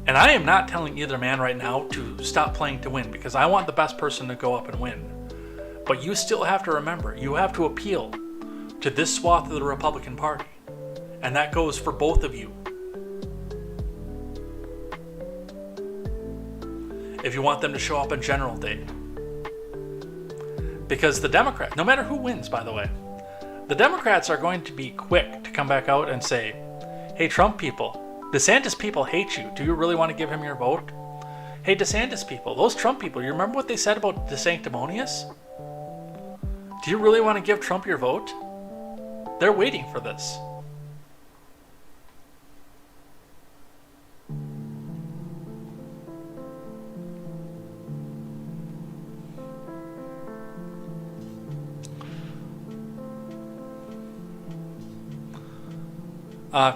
A: And I am not telling either man right now to stop playing to win, because I want the best person to go up and win. But you still have to remember, you have to appeal to this swath of the Republican Party. And that goes for both of you. If you want them to show up on General Day. Because the Democrats, no matter who wins, by the way, the Democrats are going to be quick to come back out and say, hey, Trump people, DeSantis people hate you. Do you really want to give him your vote? Hey, DeSantis people, those Trump people, you remember what they said about DeSanctimonious? Do you really want to give Trump your vote? They're waiting for this.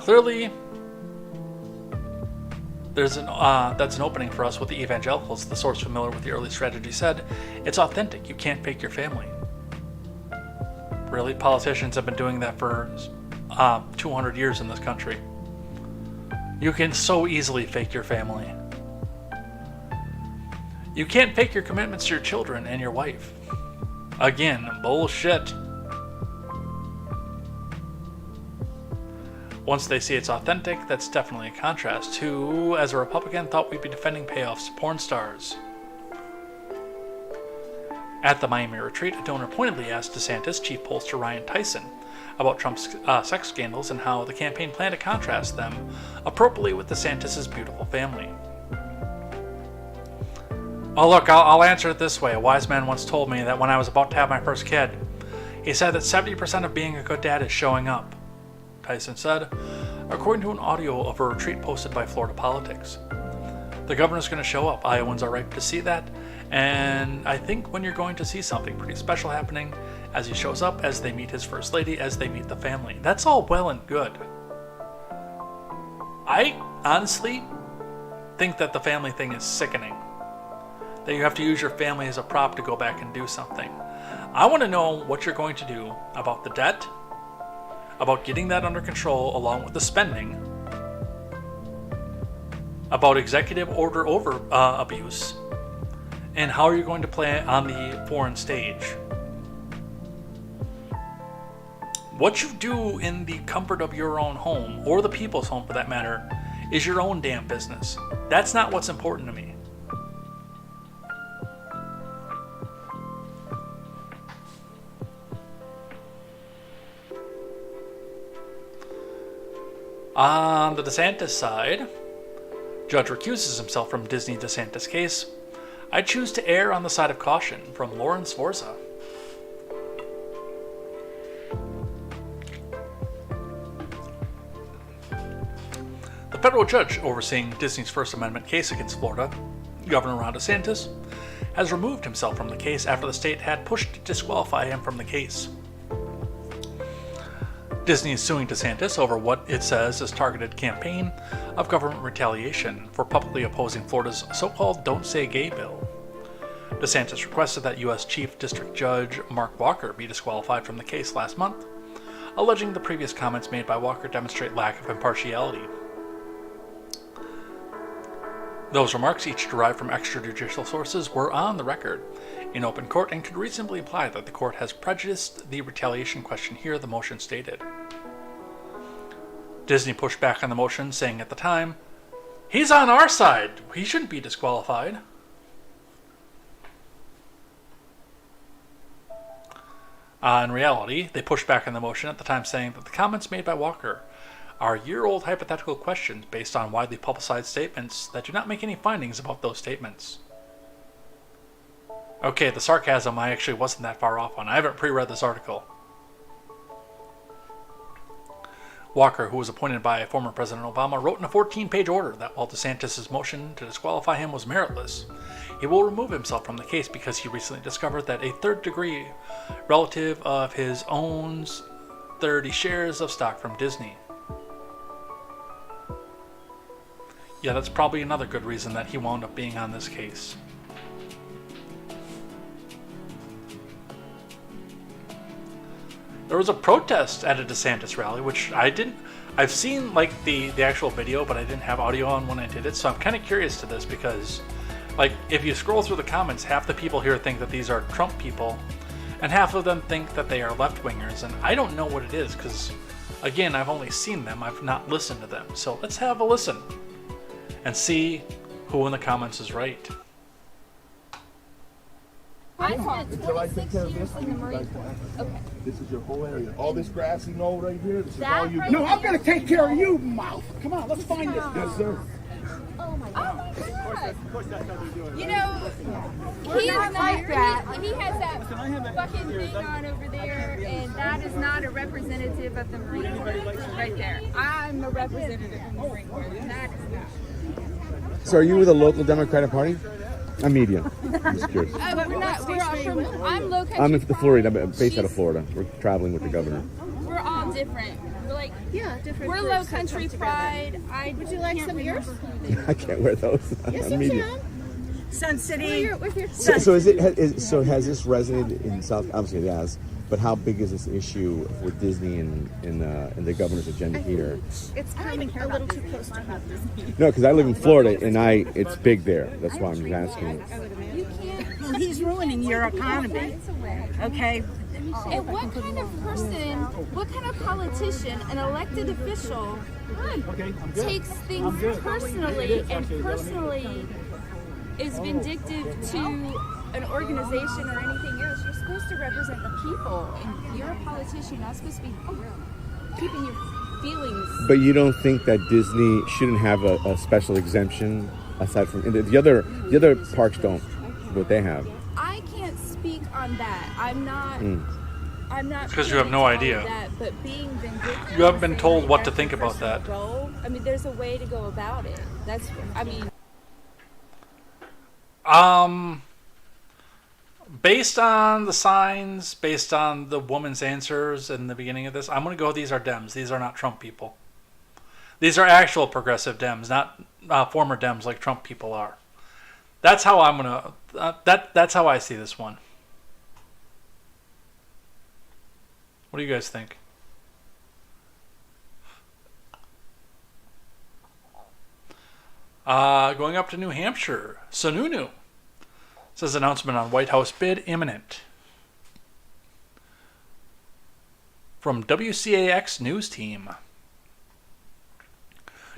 A: Clearly, that's an opening for us with the evangelicals. The source familiar with the early strategy said, it's authentic. You can't fake your family. Really? Politicians have been doing that for 200 years in this country. You can so easily fake your family. You can't fake your commitments to your children and your wife. Again, bullshit. Once they see it's authentic, that's definitely a contrast to who, as a Republican, thought we'd be defending payoffs to porn stars. At the Miami retreat, a donor pointedly asked DeSantis chief pollster Ryan Tyson about Trump's sex scandals and how the campaign planned to contrast them appropriately with DeSantis' beautiful family. Oh look, I'll answer it this way. A wise man once told me that when I was about to have my first kid, he said that 70% of being a good dad is showing up. Tyson said, according to an audio of a retreat posted by Florida Politics. The governor's going to show up. Iowans are ripe to see that. And I think when you're going to see something pretty special happening as he shows up, as they meet his first lady, as they meet the family. That's all well and good. I honestly think that the family thing is sickening. That you have to use your family as a prop to go back and do something. I want to know what you're going to do about the debt, about getting that under control along with the spending, about executive order abuse, and how are you going to play on the foreign stage. What you do in the comfort of your own home, or the people's home for that matter, is your own damn business. That's not what's important to me. On the DeSantis side, judge recuses himself from Disney DeSantis case. I choose to err on the side of caution, from Lawrence Forza. The federal judge overseeing Disney's First Amendment case against Florida, Governor Ron DeSantis, has removed himself from the case after the state had pushed to disqualify him from the case. Disney is suing DeSantis over what it says is targeted campaign of government retaliation for publicly opposing Florida's so-called Don't Say Gay bill. DeSantis requested that U.S. Chief District Judge Mark Walker be disqualified from the case last month, alleging the previous comments made by Walker demonstrate lack of impartiality. Those remarks, each derived from extrajudicial sources, were on the record in open court and could reasonably imply that the court has prejudiced the retaliation question here, the motion stated. Disney pushed back on the motion, saying at the time, "He's on our side. He shouldn't be disqualified." In reality, they pushed back on the motion at the time, saying that the comments made by Walker are year-old hypothetical questions based on widely publicized statements that do not make any findings about those statements. Okay, the sarcasm I actually wasn't that far off on. I haven't pre-read this article. Walker, who was appointed by former President Obama, wrote in a 14-page order that while DeSantis' motion to disqualify him was meritless, he will remove himself from the case because he recently discovered that a third-degree relative of his owns 30 shares of stock from Disney. Yeah, that's probably another good reason that he wound up being on this case. There was a protest at a DeSantis rally, which I've seen like the actual video, but I didn't have audio on when I did it, so I'm kind of curious to this because, like, if you scroll through the comments, half the people here think that these are Trump people, and half of them think that they are left-wingers, and I don't know what it is because, again, I've only seen them, I've not listened to them. So let's have a listen and see who in the comments is right.
D: I spent 26 years in the Marine Corps. Okay.
E: This is your whole area. All this grass you know right here, this is
D: That
E: all you
D: right
E: do.
C: No, I'm gonna take care of you, mouth. Come on, let's find this.
E: Yes, sir.
D: Oh my God.
F: You know, he's not like that. He has that fucking thing on over there, and that is not a representative of the Marine Corps right there. I'm a representative of the Marine Corps, and that is not.
E: So are you with a local Democratic Party? I'm medium. I'm just curious.
F: We're not. We're all from. I'm low country.
E: I'm in Florida. I'm based
F: She's-
E: out of Florida. We're traveling with the governor.
F: We're all different. We're like,
D: Different.
F: we're low country pride.
D: Would you like some of yours?
E: I can't wear those.
D: Yes,
E: I'm
D: you
E: medium.
D: can.
G: Sun City.
D: With your
E: So has this resonated in South? Obviously it has. But how big is this issue for Disney and the governor's agenda here?
D: It's coming a little too close to home.
E: No, because I live in Florida and it's big there. That's why I'm asking.
F: you can't.
G: He's ruining your economy. Okay.
F: And what kind of person, what kind of politician, an elected official, takes things personally and personally is vindictive to an organization or anything else? You're supposed to represent the people, and you're a politician. You're not supposed to be keeping your feelings.
E: But you don't think that Disney shouldn't have a special exemption aside from the other parks don't, what they have?
F: I can't speak on that. I'm not.
A: Because you have no
F: privy to all
A: idea.
F: of that, but being vindictive.
A: You haven't been
F: and
A: told
F: saying
A: what to
F: that's
A: think
F: your
A: about that.
F: personal goal, I mean, there's a way to go about it. That's. I mean.
A: Based on the signs, based on the woman's answers in the beginning of this, I'm going to go, these are Dems. These are not Trump people. These are actual progressive Dems, not former Dems like Trump people are. That's how I'm going to, that's how I see this one. What do you guys think? Going up to New Hampshire, Sununu says announcement on White House bid imminent. From WCAX News Team.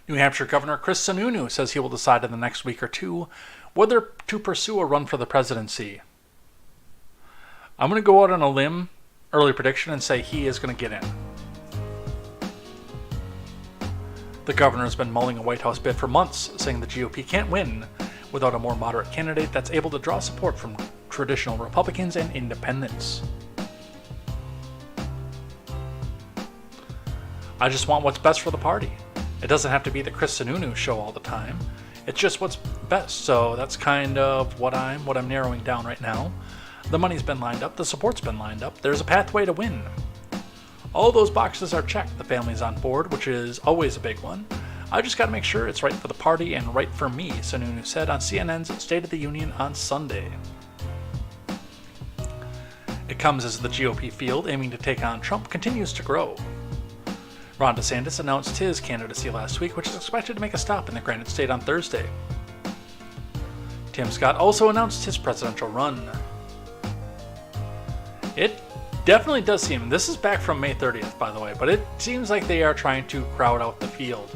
A: New Hampshire Governor Chris Sununu says he will decide in the next week or two whether to pursue a run for the presidency. I'm going to go out on a limb, early prediction, and say he is going to get in. The governor has been mulling a White House bid for months, saying the GOP can't win without a more moderate candidate that's able to draw support from traditional Republicans and independents. I just want what's best for the party. It doesn't have to be the Chris Sununu show all the time. It's just what's best. So that's kind of what I'm narrowing down right now. The money's been lined up, the support's been lined up. There's a pathway to win. All those boxes are checked. The family's on board, which is always a big one. I just got to make sure it's right for the party and right for me, Sununu said on CNN's State of the Union on Sunday. It comes as the GOP field aiming to take on Trump continues to grow. Ron DeSantis announced his candidacy last week, which is expected to make a stop in the Granite State on Thursday. Tim Scott also announced his presidential run. It definitely does seem, this is back from May 30th, by the way, but it seems like they are trying to crowd out the field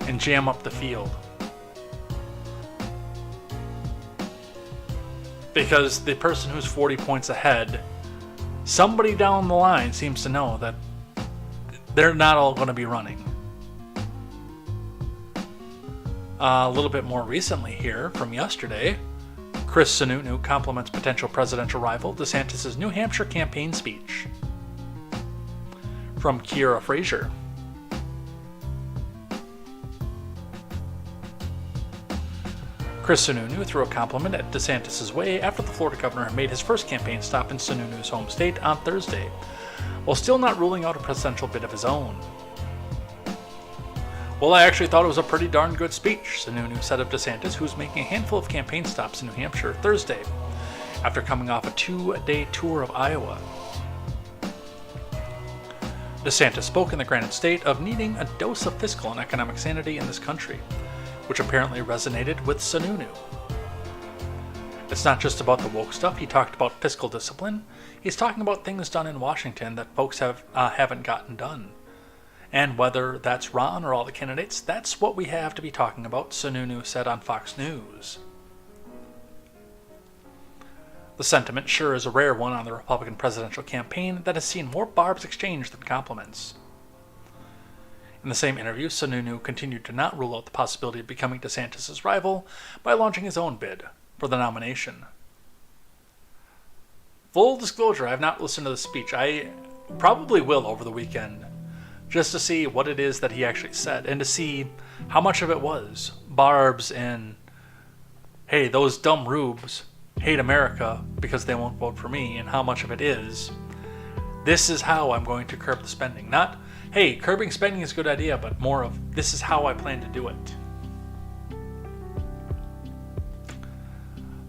A: and jam up the field. Because the person who's 40 points ahead, somebody down the line seems to know that they're not all going to be running. A little bit more recently here, from yesterday, Chris Sununu compliments potential presidential rival DeSantis' New Hampshire campaign speech. From Kiera Frazier. Chris Sununu threw a compliment at DeSantis' way after the Florida governor made his first campaign stop in Sununu's home state on Thursday. while still not ruling out a presidential bid of his own. Well, I actually thought it was a pretty darn good speech, Sununu said of DeSantis, who's making a handful of campaign stops in New Hampshire Thursday, after coming off a 2-day tour of Iowa. DeSantis spoke in the Granite State of needing a dose of fiscal and economic sanity in this country, which apparently resonated with Sununu. It's not just about the woke stuff. He talked about fiscal discipline. He's talking about things done in Washington that folks haven't gotten done. And whether that's Ron or all the candidates, that's what we have to be talking about, Sununu said on Fox News. The sentiment sure is a rare one on the Republican presidential campaign that has seen more barbs exchanged than compliments. In the same interview, Sununu continued to not rule out the possibility of becoming DeSantis' rival by launching his own bid for the nomination. Full disclosure, I have not listened to the speech. I probably will over the weekend, just to see what it is that he actually said, and to see how much of it was barbs and, hey, those dumb rubes hate America because they won't vote for me, and how much of it is, this is how I'm going to curb the spending. Not, hey, curbing spending is a good idea, but more of, this is how I plan to do it.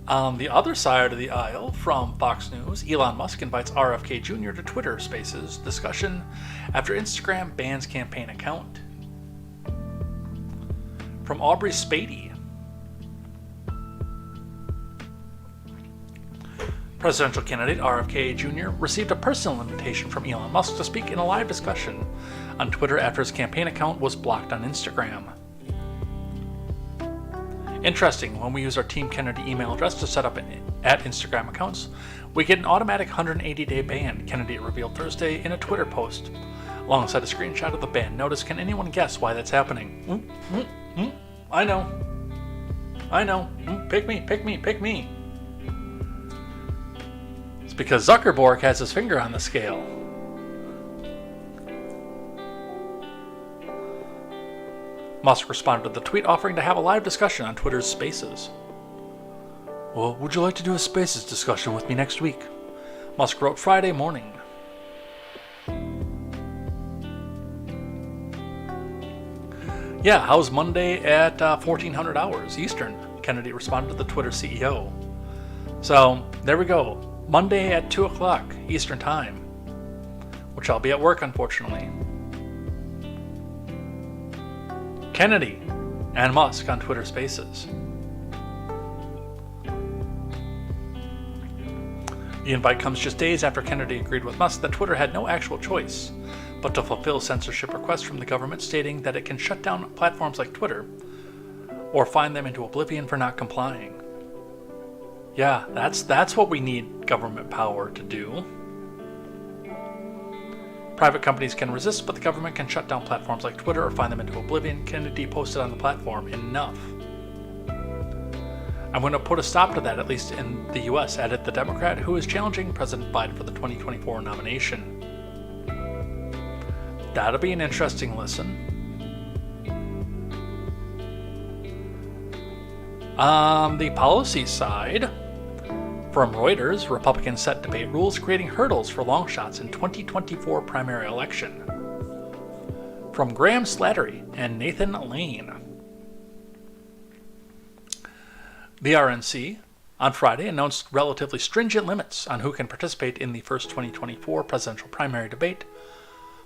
A: On the other side of the aisle, from Fox News, Elon Musk invites RFK Jr. to Twitter Spaces discussion after Instagram bans campaign account. From Aubrey Spady, presidential candidate RFK Jr. received a personal invitation from Elon Musk to speak in a live discussion on Twitter after his campaign account was blocked on Instagram. Interesting, when we use our Team Kennedy email address to set up at Instagram accounts, we get an automatic 180-day ban, Kennedy revealed Thursday in a Twitter post, alongside a screenshot of the ban notice. Can anyone guess why that's happening? I know. Pick me. It's because Zuckerberg has his finger on the scale. Musk responded to the tweet offering to have a live discussion on Twitter's Spaces. Well, would you like to do a Spaces discussion with me next week? Musk wrote Friday morning. Yeah, how's Monday at 1400 hours Eastern? Kennedy responded to the Twitter CEO. So, there we go. Monday at 2 o'clock Eastern Time, which I'll be at work, unfortunately. Kennedy and Musk on Twitter Spaces. The invite comes just days after Kennedy agreed with Musk that Twitter had no actual choice but to fulfill censorship requests from the government, stating that it can shut down platforms like Twitter or fine them into oblivion for not complying. Yeah, that's what we need government power to do. Private companies can resist, but the government can shut down platforms like Twitter or fine them into oblivion, Kennedy posted on the platform. Enough. I'm going to put a stop to that, at least in the US, added the Democrat who is challenging President Biden for the 2024 nomination. That'll be an interesting listen. On the policy side, from Reuters, Republicans set debate rules creating hurdles for long shots in 2024 primary election. From Graham Slattery and Nathan Lane. The RNC on Friday announced relatively stringent limits on who can participate in the first 2024 presidential primary debate,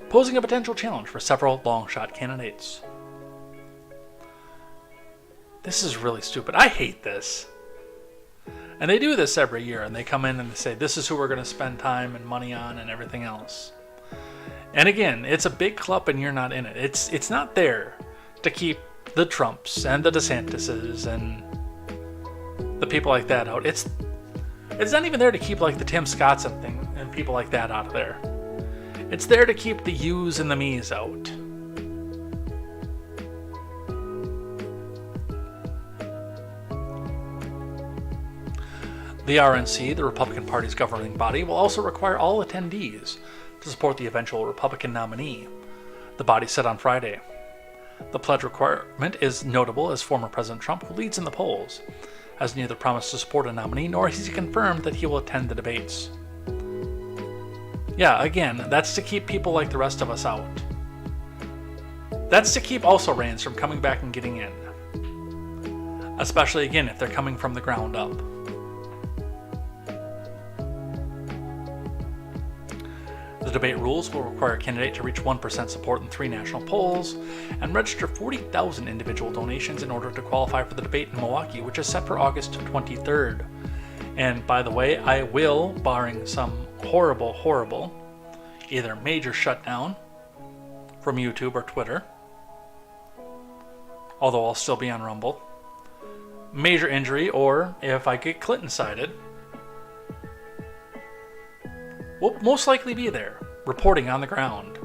A: posing a potential challenge for several long shot candidates. This is really stupid. I hate this. And they do this every year, and they come in and they say, this is who we're going to spend time and money on and everything else. And again, it's a big club and you're not in it. It's not there to keep the Trumps and the DeSantises and the people like that out. It's not even there to keep like the Tim Scotts and people like that out of there. It's there to keep the yous and the me's out. The RNC, the Republican Party's governing body, will also require all attendees to support the eventual Republican nominee, the body said on Friday. The pledge requirement is notable as former President Trump, who leads in the polls, has neither promised to support a nominee nor has he confirmed that he will attend the debates. Yeah, again, that's to keep people like the rest of us out. That's to keep also-rans from coming back and getting in. Especially, again, if they're coming from the ground up. The debate rules will require a candidate to reach 1% support in 3 national polls and register 40,000 individual donations in order to qualify for the debate in Milwaukee, which is set for August 23rd. And by the way, I will, barring some horrible, either major shutdown from YouTube or Twitter, although I'll still be on Rumble, major injury, or if I get Clinton-sided, will most likely be there, reporting on the ground.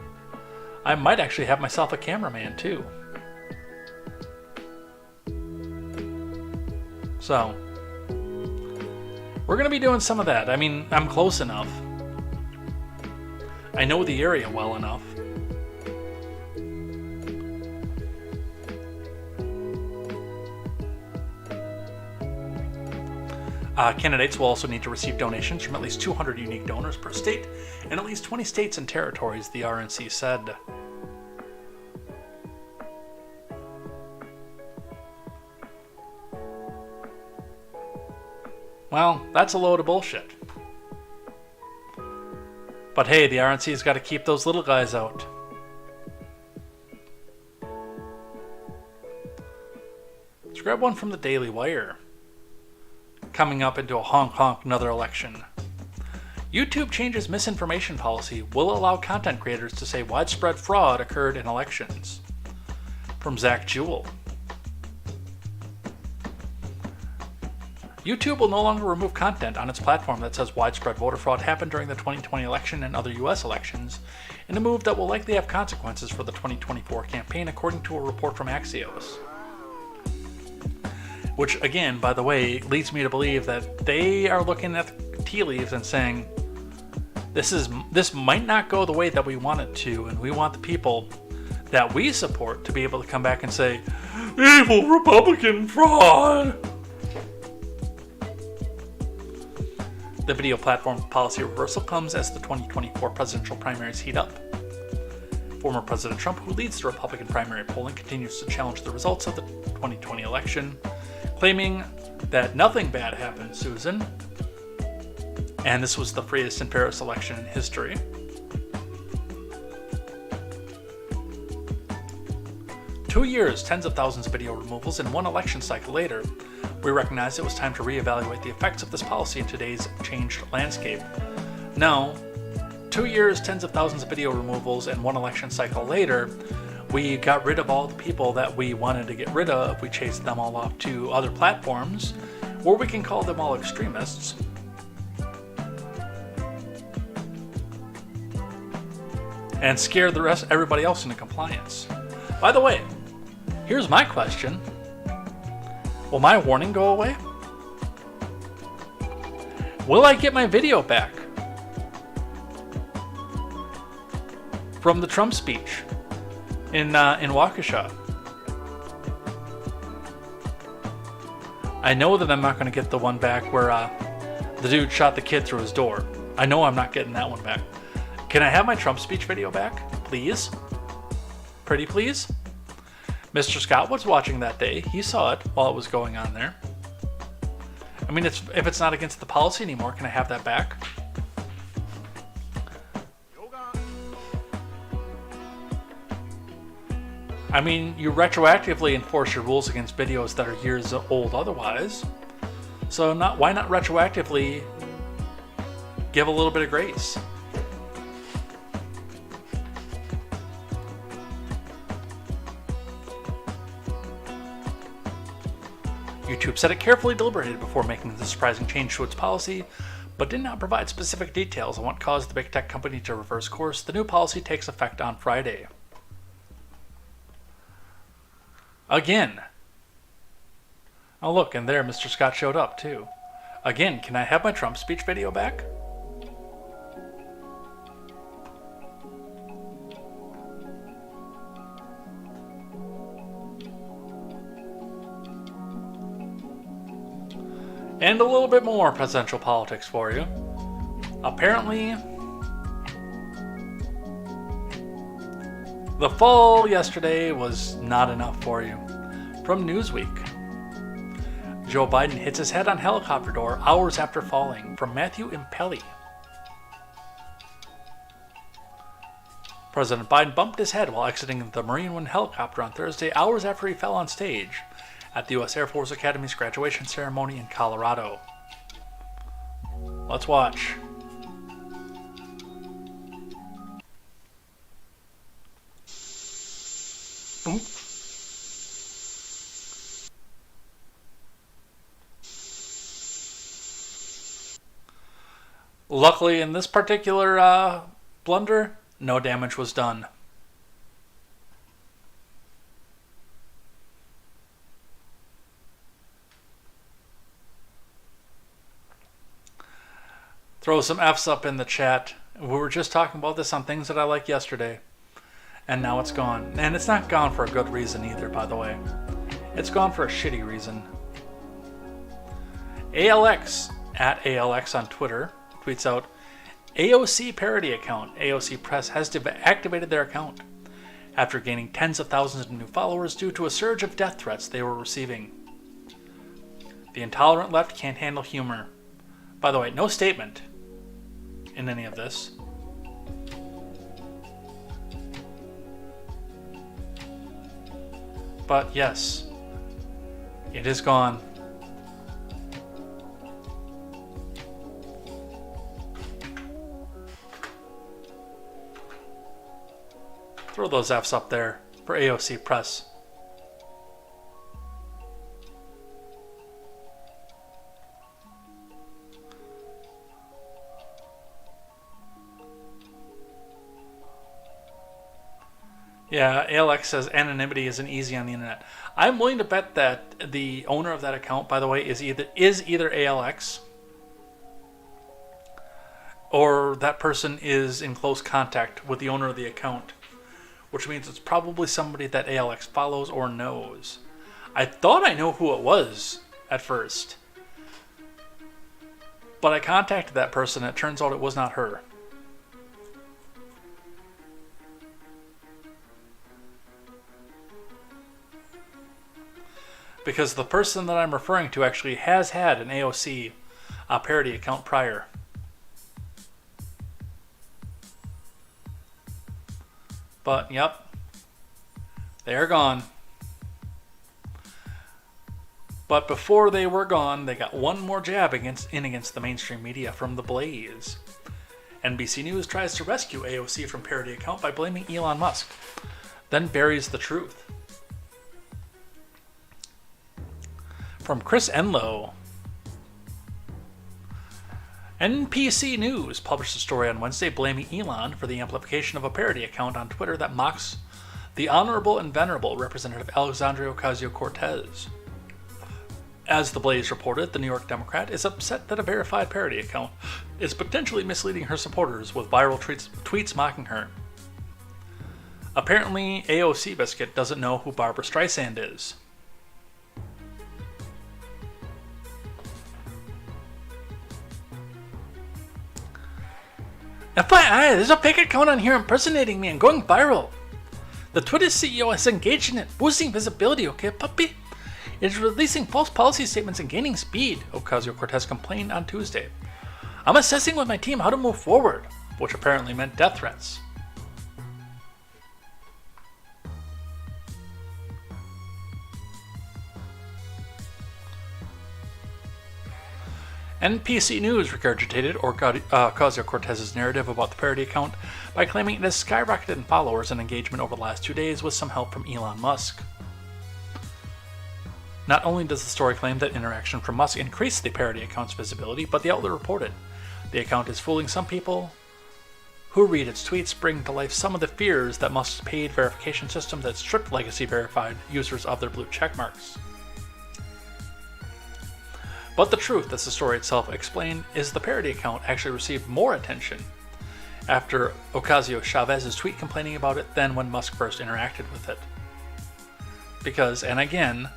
A: I might actually have myself a cameraman too. So, we're going to be doing some of that. I mean, I'm close enough. I know the area well enough. Candidates will also need to receive donations from at least 200 unique donors per state and at least 20 states and territories, the RNC said. Well, that's a load of bullshit. But hey, the RNC's got to keep those little guys out. Let's grab one from the Daily Wire. Coming up into a honk another election. YouTube changes misinformation policy, will allow content creators to say widespread fraud occurred in elections. From Zach Jewell. YouTube will no longer remove content on its platform that says widespread voter fraud happened during the 2020 election and other US elections, in a move that will likely have consequences for the 2024 campaign, according to a report from Axios. Which, again, by the way, leads me to believe that they are looking at the tea leaves and saying, this might not go the way that we want it to, and we want the people that we support to be able to come back and say, evil Republican fraud! The video platform policy reversal comes as the 2024 presidential primaries heat up. Former President Trump, who leads the Republican primary polling, continues to challenge the results of the 2020 election, claiming that nothing bad happened, Susan, and this was the freest and fairest election in history. Two years, tens of thousands of video removals, and one election cycle later, we recognized it was time to reevaluate the effects of this policy in today's changed landscape. Now, 2 years, tens of thousands of video removals, and one election cycle later, we got rid of all the people that we wanted to get rid of. We chased them all off to other platforms, or we can call them all extremists. And scare everybody else into compliance. By the way, here's my question. Will my warning go away? Will I get my video back from the Trump speech in Waukesha? I know that I'm not going to get the one back where the dude shot the kid through his door. I know I'm not getting that one back. Can I have my Trump speech video back, please? Pretty please? Mr. Scott was watching that day. He saw it while it was going on there. I mean, if it's not against the policy anymore, can I have that back? I mean, you retroactively enforce your rules against videos that are years old otherwise. So why not retroactively give a little bit of grace? YouTube said it carefully deliberated before making the surprising change to its policy, but did not provide specific details on what caused the big tech company to reverse course. The new policy takes effect on Friday. Again. Oh look, and there Mr. Scott showed up too. Again, can I have my Trump speech video back? And a little bit more presidential politics for you. Apparently, The fall yesterday was not enough for you. From Newsweek. Joe Biden hits his head on helicopter door hours after falling. From Matthew Impelli. President Biden bumped his head while exiting the Marine One helicopter on Thursday, hours after he fell on stage at the U.S. Air Force Academy's graduation ceremony in Colorado. Let's watch. Boom. Luckily, in this particular blunder, no damage was done. Throw some F's up in the chat. We were just talking about this on Things That I Like yesterday. And now it's gone. And it's not gone for a good reason either, by the way. It's gone for a shitty reason. ALX, at ALX on Twitter, tweets out, AOC parody account. AOC Press has activated their account after gaining tens of thousands of new followers due to a surge of death threats they were receiving. The intolerant left can't handle humor. By the way, no statement in any of this. But yes, it is gone. Throw those F's up there for AOC Press. Yeah, ALX says anonymity isn't easy on the internet. I'm willing to bet that the owner of that account, by the way, is either ALX or that person is in close contact with the owner of the account, which means it's probably somebody that ALX follows or knows. I thought I knew who it was at first, but I contacted that person and it turns out it was not her. Because the person that I'm referring to actually has had an AOC parody account prior. But, yep, they are gone. But before they were gone, they got one more jab against the mainstream media from The Blaze. NBC News tries to rescue AOC from parody account by blaming Elon Musk, then buries the truth. From Chris Enlow. NPC News published a story on Wednesday blaming Elon for the amplification of a parody account on Twitter that mocks the honorable and venerable Representative Alexandria Ocasio-Cortez. As The Blaze reported, the New York Democrat is upset that a verified parody account is potentially misleading her supporters with viral tweets mocking her. Apparently, AOC Biscuit doesn't know who Barbara Streisand is. FYI, there's a fake account on here impersonating me and going viral. The Twitter CEO has engaged in it, boosting visibility, okay, puppy? It is releasing false policy statements and gaining speed, Ocasio-Cortez complained on Tuesday. I'm assessing with my team how to move forward, which apparently meant death threats. NPC News regurgitated Ocasio-Cortez's narrative about the parody account by claiming it has skyrocketed in followers and engagement over the last 2 days with some help from Elon Musk. Not only does the story claim that interaction from Musk increased the parody account's visibility, but the outlet reported the account is fooling some people who read its tweets, bring to life some of the fears that Musk's paid verification system that stripped legacy verified users of their blue checkmarks. But the truth, as the story itself explained, is the parody account actually received more attention after Ocasio-Chavez's tweet complaining about it than when Musk first interacted with it. Because, and again,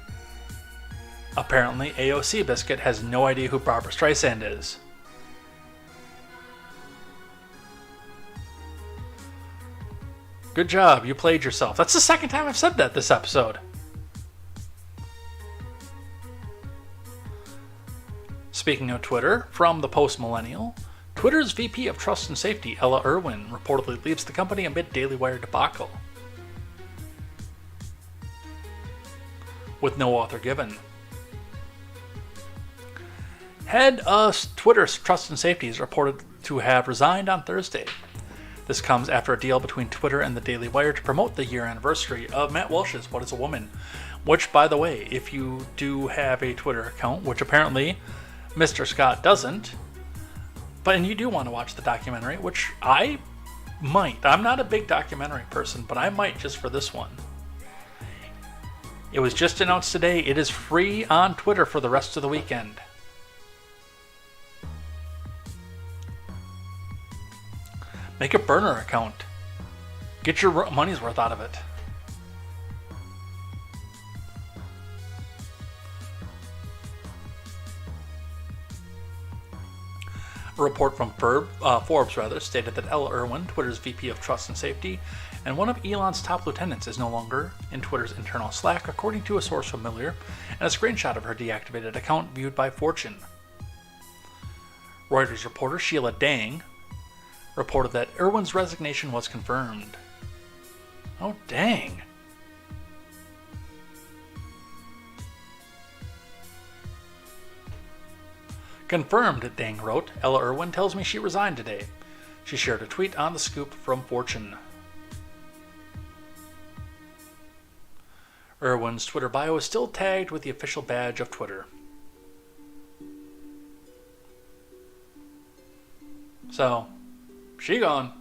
A: apparently AOC Biscuit has no idea who Barbara Streisand is. Good job. You played yourself. That's the second time I've said that this episode. Speaking of Twitter, from the Post-Millennial, Twitter's VP of Trust and Safety, Ella Irwin, reportedly leaves the company amid Daily Wire debacle. With no author given. Head of Twitter's Trust and Safety is reported to have resigned on Thursday. This comes after a deal between Twitter and the Daily Wire to promote the year anniversary of Matt Walsh's What is a Woman? Which, by the way, if you do have a Twitter account, which apparently Mr. Scott doesn't, and you do want to watch the documentary, which I might. I'm not a big documentary person, but I might just for this one. It was just announced today. It is free on Twitter for the rest of the weekend. Make a burner account. Get your money's worth out of it. A report from Forbes stated that Ella Irwin, Twitter's VP of Trust and Safety, and one of Elon's top lieutenants, is no longer in Twitter's internal Slack, according to a source familiar, and a screenshot of her deactivated account viewed by Fortune. Reuters reporter Sheila Dang reported that Irwin's resignation was confirmed. Oh, dang. Confirmed, Dang wrote. Ella Irwin tells me she resigned today. She shared a tweet on the scoop from Fortune. Irwin's Twitter bio is still tagged with the official badge of Twitter. So, she gone.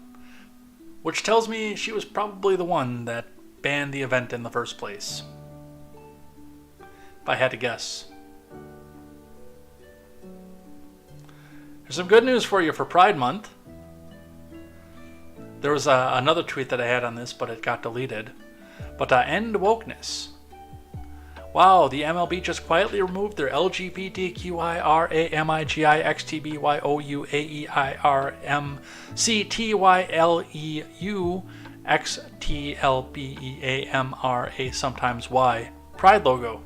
A: Which tells me she was probably the one that banned the event in the first place. If I had to guess. There's some good news for you for Pride Month. There was another tweet that I had on this, but it got deleted. But end wokeness. Wow, the MLB just quietly removed their LGBTQIRAMIGIXTBYOUXTLBEAMRA sometimes Y Pride logo.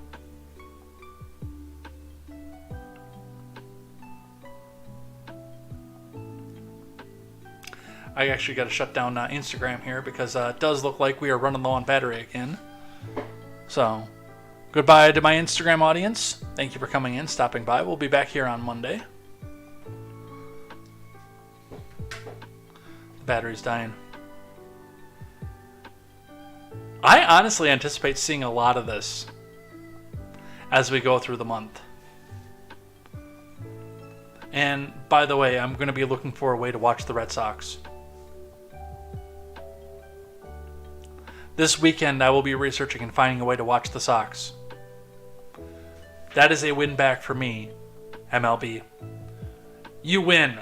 A: I actually got to shut down Instagram here because it does look like we are running low on battery again. So, goodbye to my Instagram audience. Thank you for coming in, stopping by. We'll be back here on Monday. The battery's dying. I honestly anticipate seeing a lot of this as we go through the month. And by the way, I'm going to be looking for a way to watch the Red Sox. This weekend, I will be researching and finding a way to watch the Sox. That is a win back for me, MLB. You win.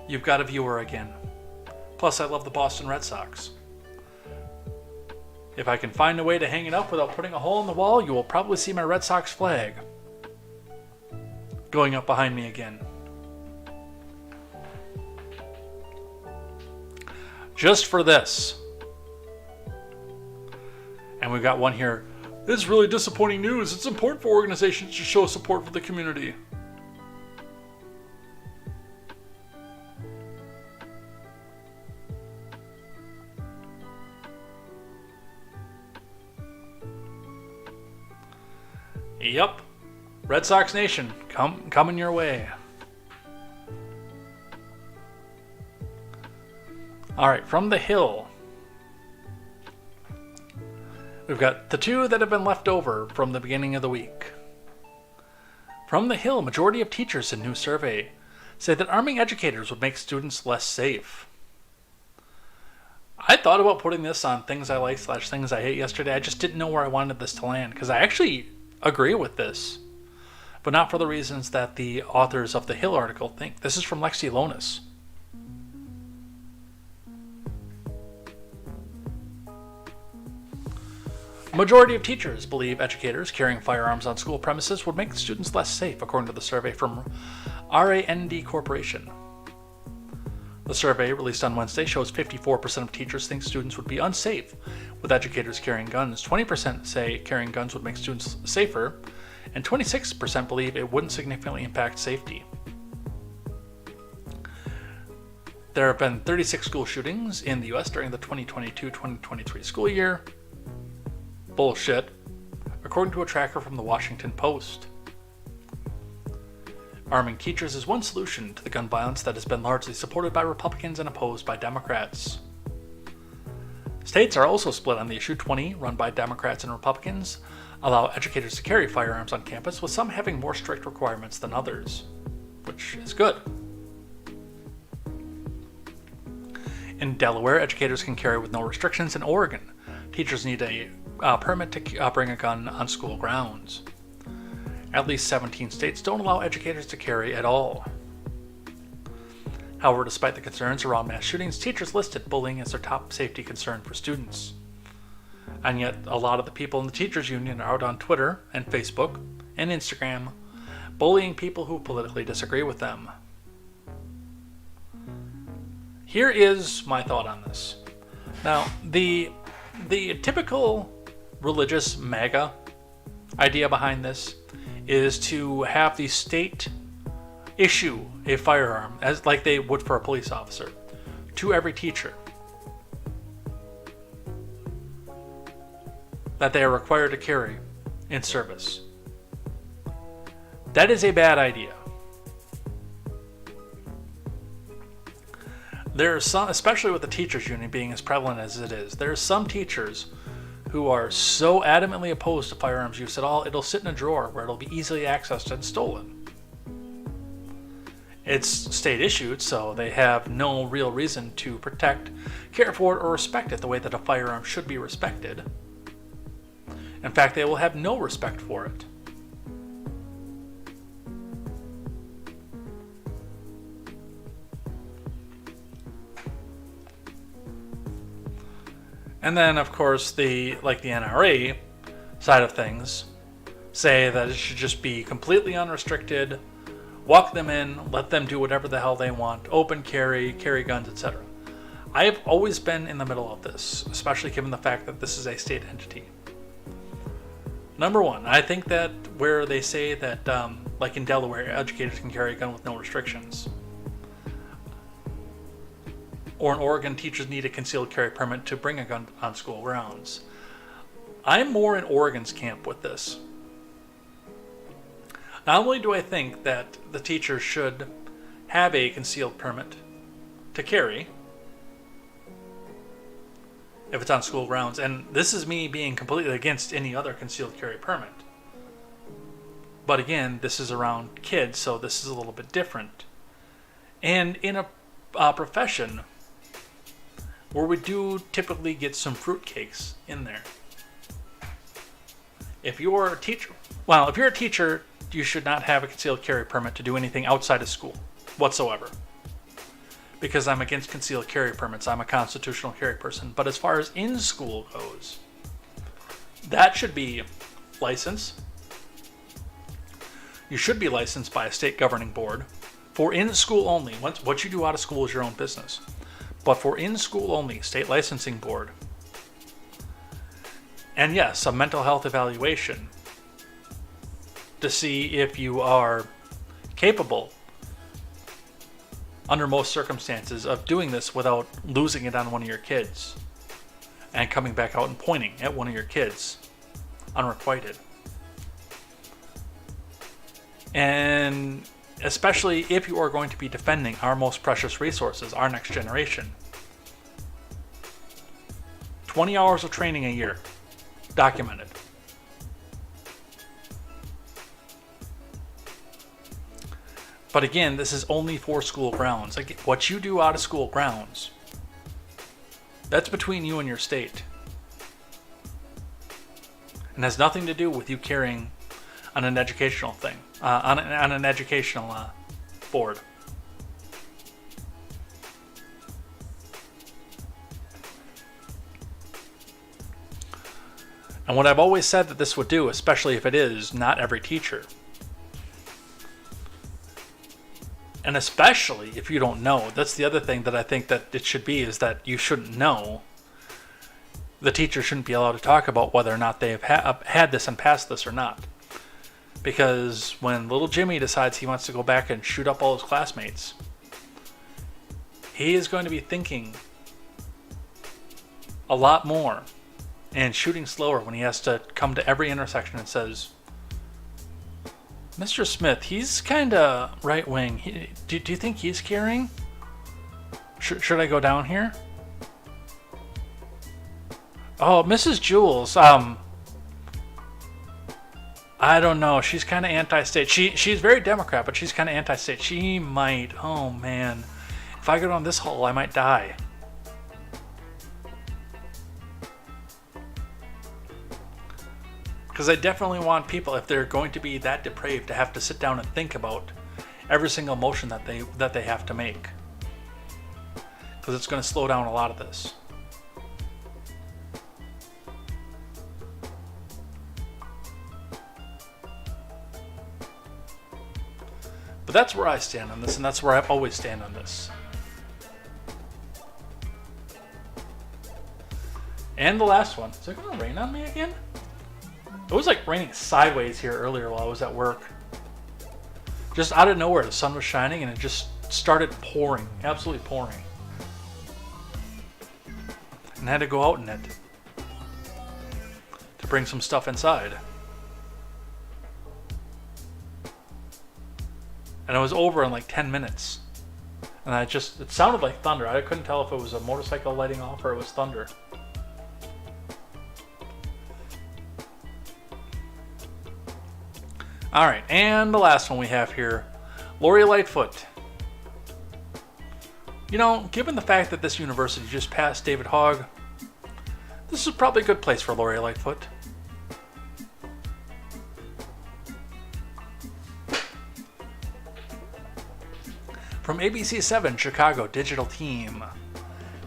A: You've got a viewer again. Plus, I love the Boston Red Sox. If I can find a way to hang it up without putting a hole in the wall, you will probably see my Red Sox flag going up behind me again. Just for this. And we've got one here. This is really disappointing news. It's important for organizations to show support for the community. Yep. Red Sox Nation, coming your way. All right, from the Hill. We've got the two that have been left over from the beginning of the week. From the Hill, majority of teachers in new survey say that arming educators would make students less safe. I thought about putting this on things I like / things I hate yesterday. I just didn't know where I wanted this to land because I actually agree with this, but not for the reasons that the authors of the Hill article think. This is from Lexi Lonis. A majority of teachers believe educators carrying firearms on school premises would make students less safe, according to the survey from RAND Corporation. The survey, released on Wednesday, shows 54% of teachers think students would be unsafe with educators carrying guns. 20% say carrying guns would make students safer, and 26% believe it wouldn't significantly impact safety. There have been 36 school shootings in the U.S. during the 2022-2023 school year. Bullshit, according to a tracker from the Washington Post. Arming teachers is one solution to the gun violence that has been largely supported by Republicans and opposed by Democrats. States are also split on the issue. 20, run by Democrats and Republicans, allow educators to carry firearms on campus, with some having more strict requirements than others, which is good. In Delaware, educators can carry with no restrictions. In Oregon, teachers need a permit to bring a gun on school grounds. At least 17 states don't allow educators to carry at all. However, despite the concerns around mass shootings, teachers listed bullying as their top safety concern for students. And yet, a lot of the people in the teachers union are out on Twitter and Facebook and Instagram, bullying people who politically disagree with them. Here is my thought on this. Now, the typical religious MAGA idea behind this is to have the state issue a firearm, as like they would for a police officer, to every teacher, that they are required to carry in service. That is a bad idea. There are some, especially with the teachers union being as prevalent as it is, there are some teachers who are so adamantly opposed to firearms use at all, it'll sit in a drawer where it'll be easily accessed and stolen. It's state issued, so they have no real reason to protect, care for it, or respect it the way that a firearm should be respected. In fact, they will have no respect for it. And then, of course, the NRA side of things say that it should just be completely unrestricted, walk them in, let them do whatever the hell they want, open carry, carry guns, etc. I have always been in the middle of this, especially given the fact that this is a state entity. Number one, I think that where they say that, like in Delaware, educators can carry a gun with no restrictions, or in Oregon, teachers need a concealed carry permit to bring a gun on school grounds. I'm more in Oregon's camp with this. Not only do I think that the teacher should have a concealed permit to carry if it's on school grounds, and this is me being completely against any other concealed carry permit. But again, this is around kids, so this is a little bit different. And in a profession where we do typically get some fruitcakes in there. If you're a teacher, you should not have a concealed carry permit to do anything outside of school whatsoever. Because I'm against concealed carry permits. I'm a constitutional carry person. But as far as in school goes, that should be licensed. You should be licensed by a state governing board for in school only. What you do out of school is your own business. But for in school only, state licensing board. And yes, a mental health evaluation to see if you are capable, under most circumstances, of doing this without losing it on one of your kids and coming back out and pointing at one of your kids unrequited. And especially if you are going to be defending our most precious resources, our next generation. 20 hours of training a year, documented. But again, this is only for school grounds. Like, what you do out of school grounds, that's between you and your state. And has nothing to do with you carrying on an educational thing, on an educational board. And what I've always said that this would do, especially if it is not every teacher, And especially if you don't know. That's the other thing that I think that it should be, is that you shouldn't know. The teacher shouldn't be allowed to talk about whether or not they've had this and passed this or not. Because when little Jimmy decides he wants to go back and shoot up all his classmates, he is going to be thinking a lot more and shooting slower when he has to come to every intersection and says, Mr. Smith, he's kind of right-wing. Do you think he's caring? Should I go down here? Oh, Mrs. Jules, I don't know. She's kind of anti-state. She's very Democrat, but she's kind of anti-state. She might, oh man, if I go down this hole, I might die. Because I definitely want people, if they're going to be that depraved, to have to sit down and think about every single motion that they have to make. Because it's going to slow down a lot of this. But that's where I stand on this, and that's where I always stand on this. And the last one. Is it going to rain on me again? It was like raining sideways here earlier while I was at work. Just out of nowhere, the sun was shining and it just started pouring. Absolutely pouring. And I had to go out in it to bring some stuff inside. And it was over in like 10 minutes. And it sounded like thunder. I couldn't tell if it was a motorcycle lighting off or it was thunder. All right, and the last one we have here, Lori Lightfoot. You know, given the fact that this university just passed David Hogg, this is probably a good place for Lori Lightfoot. From ABC7 Chicago Digital Team,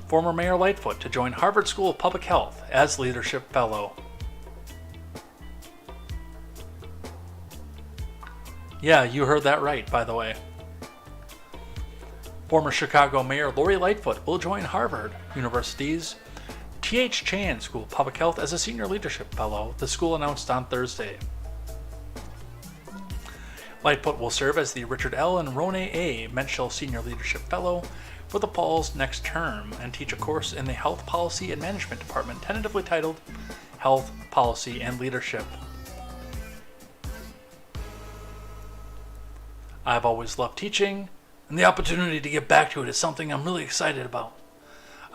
A: former Mayor Lightfoot to join Harvard School of Public Health as Leadership Fellow. Yeah, you heard that right, by the way. Former Chicago Mayor Lori Lightfoot will join Harvard University's T.H. Chan School of Public Health as a Senior Leadership Fellow, the school announced on Thursday. Lightfoot will serve as the Richard L. and Rone A. Menschel Senior Leadership Fellow for the fall's next term and teach a course in the Health Policy and Management Department tentatively titled Health Policy and Leadership. I've always loved teaching, and the opportunity to get back to it is something I'm really excited about.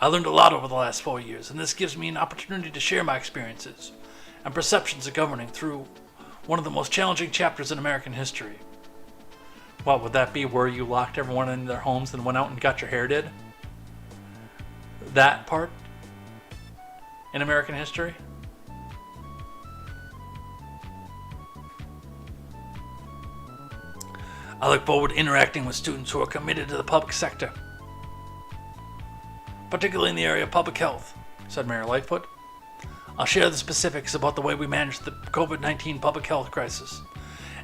A: I learned a lot over the last 4 years, and this gives me an opportunity to share my experiences and perceptions of governing through one of the most challenging chapters in American history. What would that be, where you locked everyone in their homes and went out and got your hair did? That part in American history? I look forward to interacting with students who are committed to the public sector, particularly in the area of public health, said Mayor Lightfoot. I'll share the specifics about the way we manage the COVID-19 public health crisis,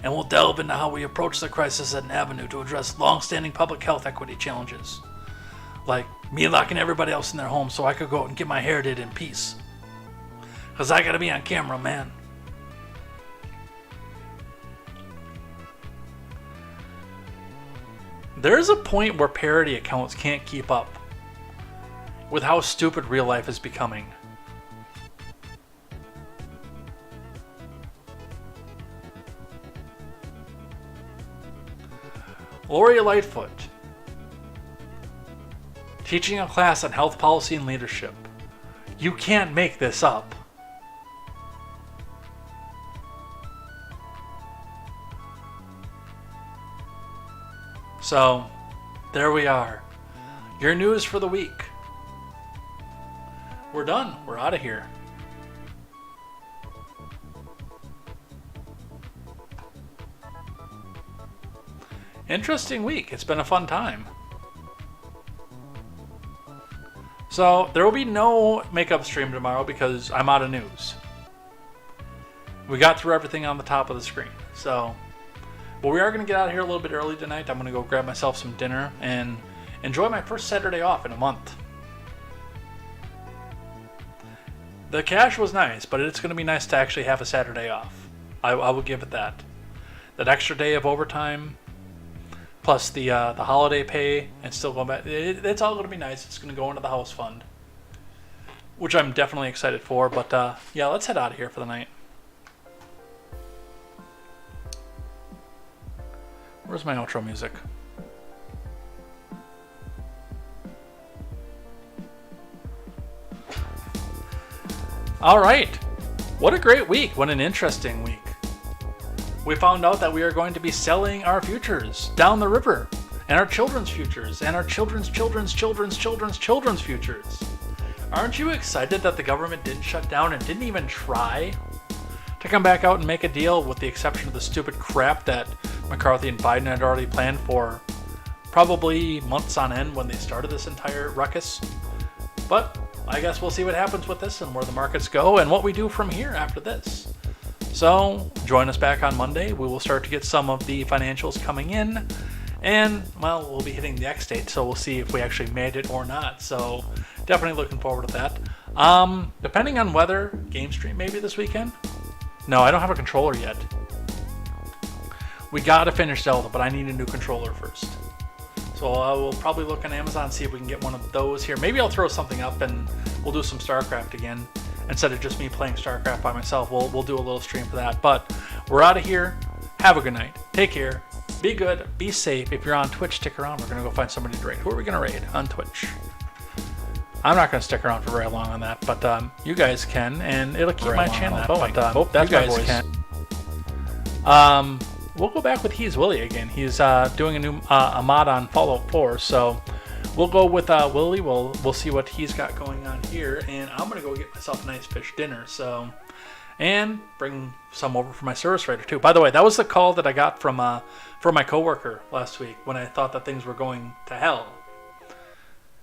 A: and we'll delve into how we approach the crisis as an avenue to address long-standing public health equity challenges, like me locking everybody else in their homes so I could go out and get my hair did in peace. Because I gotta be on camera, man. There's a point where parody accounts can't keep up with how stupid real life is becoming. Lori Lightfoot, teaching a class on health policy and leadership. You can't make this up. So, there we are. Your news for the week. We're done. We're out of here. Interesting week. It's been a fun time. So, there will be no makeup stream tomorrow because I'm out of news. We got through everything on the top of the screen. So, But we are going to get out of here a little bit early tonight. I'm going to go grab myself some dinner and enjoy my first Saturday off in a month. The cash was nice, but it's going to be nice to actually have a Saturday off. I will give it that. That extra day of overtime, plus the holiday pay, and still going back. It's all going to be nice. It's going to go into the house fund, which I'm definitely excited for. But yeah, let's head out of here for the night. Where's my outro music? All right. What a great week. What an interesting week. We found out that we are going to be selling our futures down the river, and our children's futures, and our children's futures. Aren't you excited that the government didn't shut down and didn't even try to come back out and make a deal, with the exception of the stupid crap that McCarthy and Biden had already planned for probably months on end when they started this entire ruckus? But I guess we'll see what happens with this and where the markets go and what we do from here after this. So join us back on Monday. We will start to get some of the financials coming in, and well, we'll be hitting the X date, so we'll see if we actually made it or not. So definitely looking forward to that. Depending on weather, game stream maybe this weekend. No, I don't have a controller yet. We gotta finish Zelda, but I need a new controller first. So I will probably look on Amazon, see if we can get one of those here. Maybe I'll throw something up and we'll do some StarCraft again. Instead of just me playing StarCraft by myself, we'll do a little stream for that. But we're out of here. Have a good night. Take care. Be good. Be safe. If you're on Twitch, stick around. We're going to go find somebody to raid. Who are we going to raid on Twitch? I'm not going to stick around for very long on that, but you guys can, and it'll keep my channel going. That's you guys can. We'll go back with He's Willie again. He's doing a new a mod on Fallout 4, so we'll go with Willie. We'll see what he's got going on here, and I'm gonna go get myself a nice fish dinner. So, and bring some over for my service writer too. By the way, that was the call that I got from my coworker last week when I thought that things were going to hell.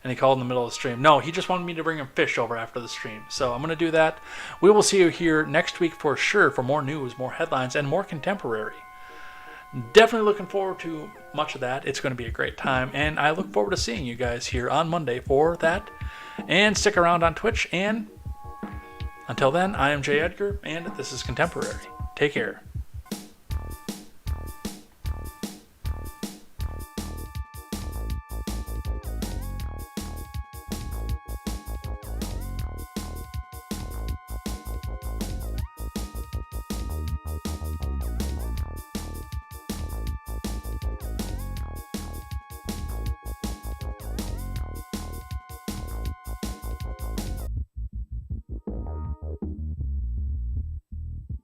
A: And he called in the middle of the stream. No, he just wanted me to bring him fish over after the stream. So I'm going to do that. We will see you here next week for sure for more news, more headlines, and more contemporary. Definitely looking forward to much of that. It's going to be a great time. And I look forward to seeing you guys here on Monday for that. And stick around on Twitch. And until then, I am Jay Edgar, and this is Contemporary. Take care.